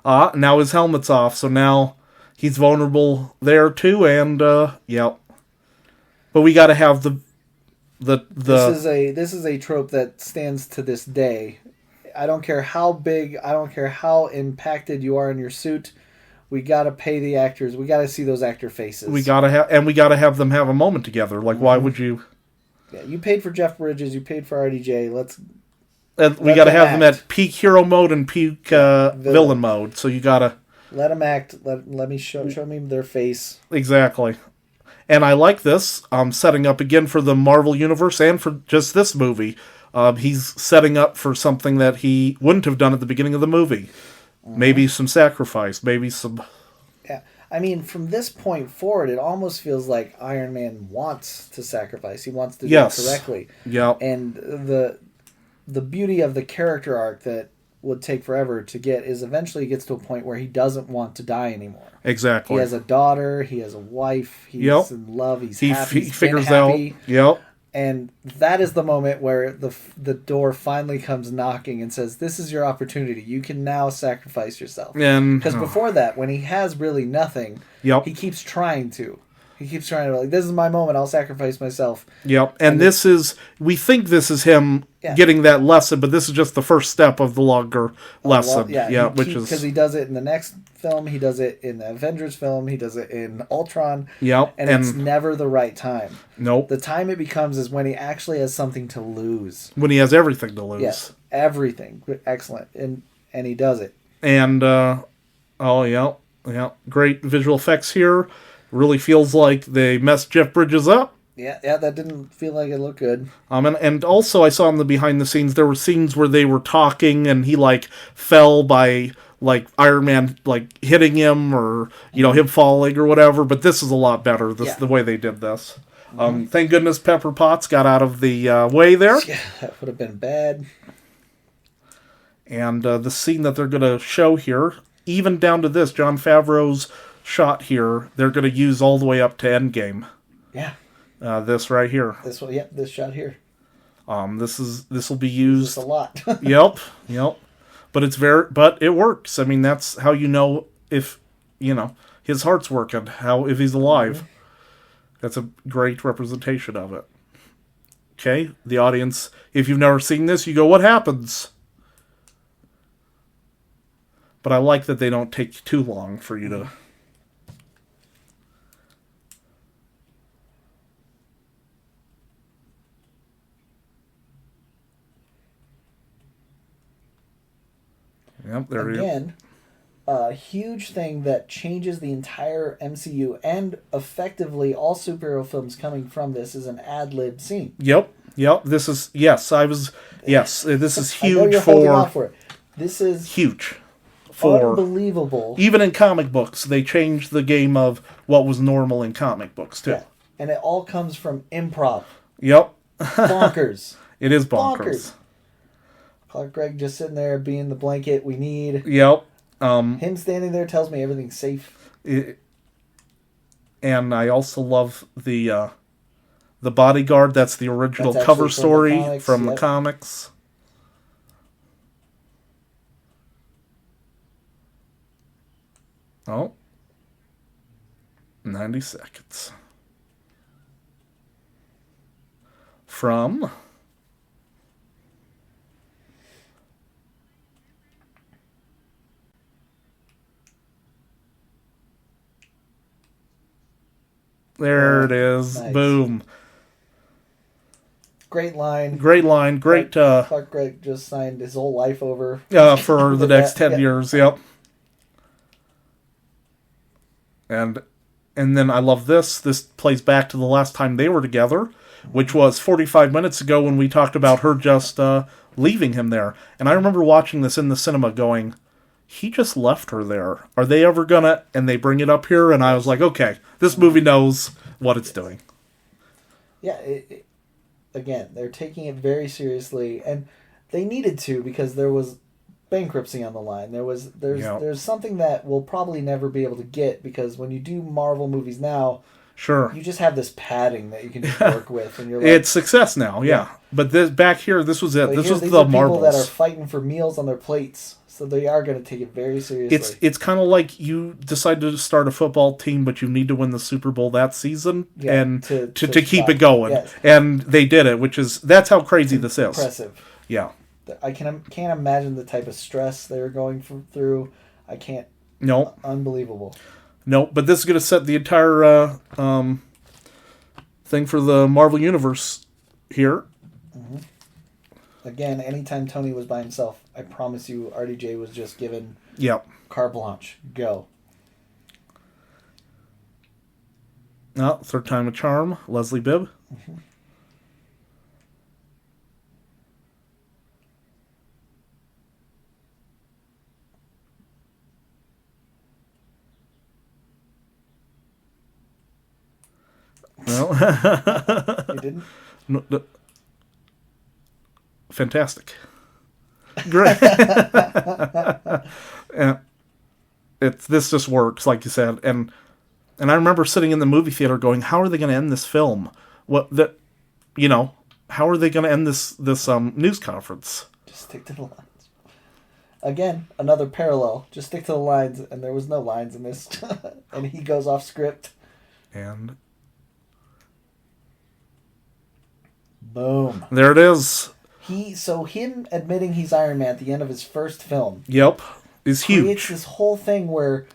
Now his helmet's off, so now he's vulnerable there too, and But we got to have the This is a trope that stands to this day. I don't care how big, I don't care how impacted you are in your suit. We gotta pay the actors. We gotta see those actor faces. We gotta have them have a moment together. Like, why would you? Yeah, you paid for Jeff Bridges. You paid for RDJ. We gotta have them at peak hero mode and peak villain mode. So you gotta let them act. Let me show me their face. Exactly. And I like this, setting up again for the Marvel Universe and for just this movie. he's setting up for something that he wouldn't have done at the beginning of the movie. Maybe some sacrifice, maybe some... Yeah. I mean, from this point forward, it almost feels like Iron Man wants to sacrifice. He wants to do it correctly. Yep. And the beauty of the character arc that would take forever to get is eventually he gets to a point where he doesn't want to die anymore. Exactly. He has a daughter, he has a wife, he's in love, he's happy, he figures out. Yep. And that is the moment where the door finally comes knocking and says, "This is your opportunity. You can now sacrifice yourself." Because before that, when he has really nothing, he keeps trying to. He keeps trying to, like, this is my moment. I'll sacrifice myself. Yep. And this is, we think this is him getting that lesson, but this is just the first step of the longer lesson. Because he does it in the next film, he does it in the Avengers film, he does it in Ultron. Yep. And it's never the right time. Nope. The time it becomes is when he actually has something to lose. When he has everything to lose. Yes. Everything. Excellent. And he does it. And, great visual effects here. Really feels like they messed Jeff Bridges up. Yeah, that didn't feel like it looked good. And also I saw in the behind the scenes, there were scenes where they were talking and he, like, fell by, like, Iron Man, like, hitting him or, him falling or whatever. But this is a lot better, the way they did this. Thank goodness Pepper Potts got out of the way there. Yeah, that would have been bad. And the scene that they're going to show here, even down to this, Jon Favreau's shot here, they're going to use all the way up to Endgame. Yeah. This right here. This shot here. This will be used just a lot. Yep. But it works. I mean, that's how you know if, his heart's working, if he's alive. Mm-hmm. That's a great representation of it. Okay, the audience, if you've never seen this, you go, what happens? But I like that they don't take too long for you to... Yep, there again, a huge thing that changes the entire MCU and effectively all superhero films coming from this is an ad-lib scene. Yep. This is this is huge. I know you're holding off for it. This is huge. Unbelievable. Even in comic books, they changed the game of what was normal in comic books too. Yeah. And it all comes from improv. Yep. Bonkers. It is bonkers. Clark Gregg just sitting there being the blanket we need. Yep. Him standing there tells me everything's safe. And I also love the bodyguard. That's the original cover story from the comics. Oh. 90 seconds. From... There it is. Nice. Boom. Great line. Great. Clark Gregg just signed his whole life over. For the next 10 years. Yep. And then I love this. This plays back to the last time they were together, which was 45 minutes ago when we talked about her just leaving him there. And I remember watching this in the cinema going, he just left her there. Are they ever gonna... And they bring it up here, and I was like, okay, this movie knows what it's doing. Yeah, again, they're taking it very seriously, and they needed to because there was bankruptcy on the line. There's something that we'll probably never be able to get because when you do Marvel movies now, sure, you just have this padding that you can just work with, and you're like, it's success now, yeah. But this back here, this was it. But this was these the are Marvels people that are fighting for meals on their plates. So they are going to take it very seriously. It's kind of like you decide to start a football team, but you need to win the Super Bowl that season and to keep it going. Yes. And they did it, that's how crazy this is. Impressive. Yeah. I can't imagine the type of stress they were going through. I can't. No. Unbelievable. No, but this is going to set the entire thing for the Marvel Universe here. Mm-hmm. Again, anytime Tony was by himself, I promise you RDJ was just given carte blanche. Go. Third time a charm. Leslie Bibb. Mm-hmm. Well, You didn't? no, fantastic. Great. And this just works, like you said, and I remember sitting in the movie theater going, "How are they going to end this film? How are they going to end this news conference?" Just stick to the lines. Again, another parallel. Just stick to the lines, and there was no lines in this, and he goes off script. And boom, there it is. Him admitting he's Iron Man at the end of his first film. Yep, is huge. Creates this whole thing where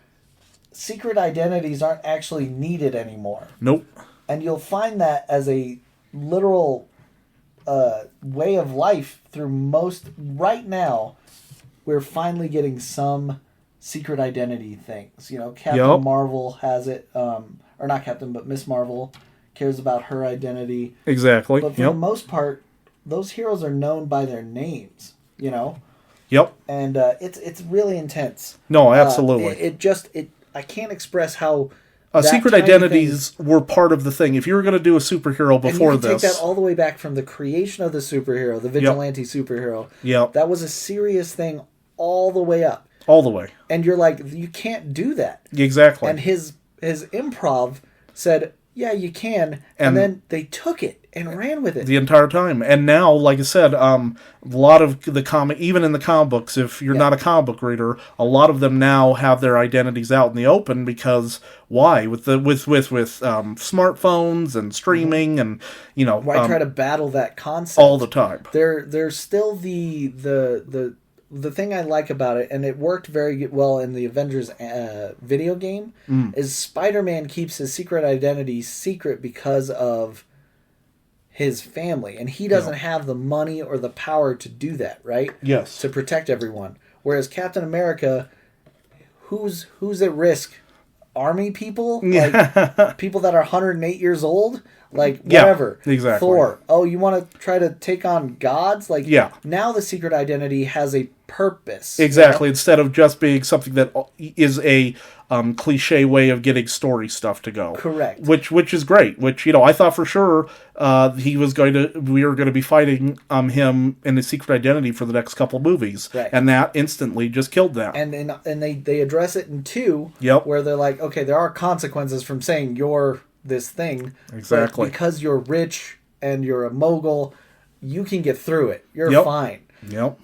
secret identities aren't actually needed anymore. Nope. And you'll find that as a literal way of life through most. Right now, we're finally getting some secret identity things. Captain Marvel has it, or not Captain, but Miss Marvel cares about her identity. Exactly. But for the most part, those heroes are known by their names. Yep. And it's really intense. No, absolutely. I can't express how secret identities were part of the thing. If you were going to do a superhero before and you can this, take that all the way back from the creation of the superhero, the vigilante superhero. Yep. That was a serious thing all the way up. All the way. And you're like, you can't do that. Exactly. And his improv said, yeah, you can. And then they took it and ran with it the entire time. And now, like I said, a lot of the even in the comic books, if you're not a comic book reader, a lot of them now have their identities out in the open because why? With smartphones and streaming and why try to battle that concept all the time? There's still the thing I like about it, and it worked very well in the Avengers video game, is Spider-Man keeps his secret identity secret because of his family, and he doesn't have the money or the power to do that, right? Yes. To protect everyone. Whereas Captain America, who's at risk? Army people? Like people that are 108 years old? Like, whatever. Yeah, exactly. Thor. Oh, you want to try to take on gods? Like, now the secret identity has a purpose. Exactly. Instead of just being something that is a cliche way of getting story stuff to go. Correct. Which is great. Which, I thought for sure we were going to be fighting him in his secret identity for the next couple movies. Right. And that instantly just killed that. And they address it in 2, where they're like, okay, there are consequences from saying you're this thing. Exactly. But because you're rich and you're a mogul, you can get through it. You're fine. Yep.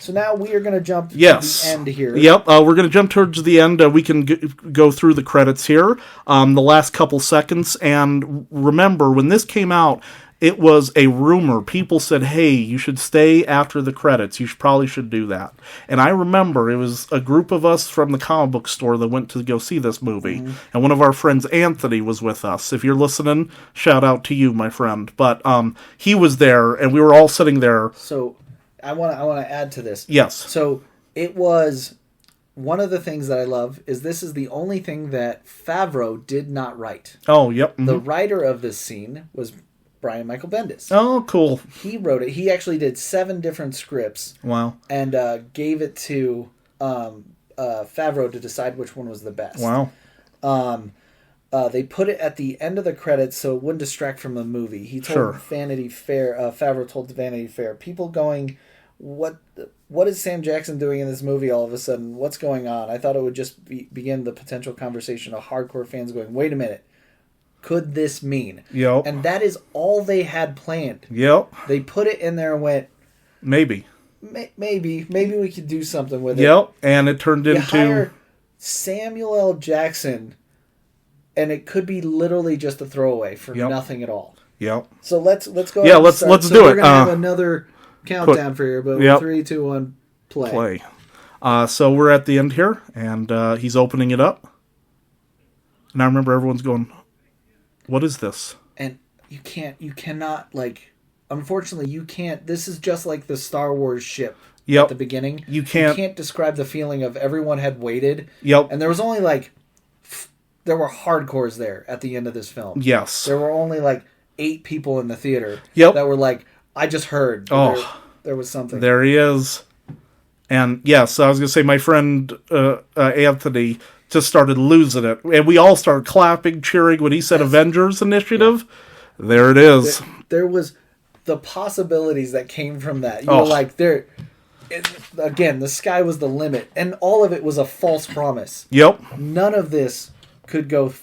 So now we are going to jump to the end here. Yep, we're going to jump towards the end. We can go through the credits here, the last couple seconds. And remember, when this came out, it was a rumor. People said, hey, you should stay after the credits. You probably should do that. And I remember it was a group of us from the comic book store that went to go see this movie. Mm-hmm. And one of our friends, Anthony, was with us. If you're listening, shout out to you, my friend. But he was there, and we were all sitting there. So I want to add to this. Yes. So it was one of the things that I love is this is the only thing that Favreau did not write. Oh, yep. Mm-hmm. The writer of this scene was Brian Michael Bendis. Oh, cool. He wrote it. He actually did 7 different scripts. Wow. And gave it to Favreau to decide which one was the best. Wow. They put it at the end of the credits so it wouldn't distract from the movie. He told Vanity Fair, Favreau told Vanity Fair, people going, what is Sam Jackson doing in this movie all of a sudden? What's going on? I thought it would just begin the potential conversation of hardcore fans going, wait a minute. Could this mean? Yep. And that is all they had planned. Yep. They put it in there and went, maybe we could do something with it. Yep. And it turned into hire Samuel L. Jackson, and it could be literally just a throwaway for nothing at all. Yep. So let's go. Yeah, let's do it. We're gonna have another countdown for you, but 3, 2, 1, play. So we're at the end here, and he's opening it up, and I remember everyone's going, what is this? And you cannot, unfortunately, you can't. This is just like the Star Wars ship at the beginning. You can't describe the feeling of everyone had waited. Yep. And there was only, there were hardcores there at the end of this film. Yes. There were only, 8 people in the theater that were like, I just heard. There was something. There he is. And, yes, I was going to say, my friend Anthony just started losing it. And we all started clapping, cheering when he said Avengers Initiative. Yeah. There it is. There was the possibilities that came from that. You were like, again, the sky was the limit. And all of it was a false promise. Yep. None of this could go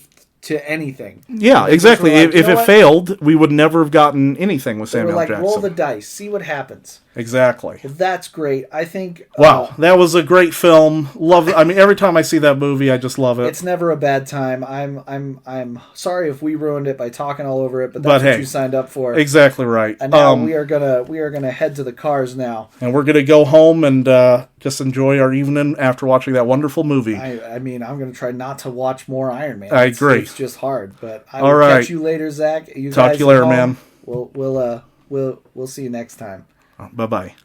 to anything. Yeah, exactly. Like, if it failed, we would never have gotten anything with Samuel Jackson. Roll the dice, see what happens. Exactly. Well, that's great. I think. Wow, that was a great film. Love it. I mean, every time I see that movie, I just love it. It's never a bad time. I'm sorry if we ruined it by talking all over it, but that's what you signed up for. Exactly right. And now we are gonna head to the cars now, and we're gonna go home and just enjoy our evening after watching that wonderful movie. I mean, I'm gonna try not to watch more Iron Man. I agree. It's just hard, but I will catch you later, Zach. Talk to you later, man. We'll see you next time. Bye-bye.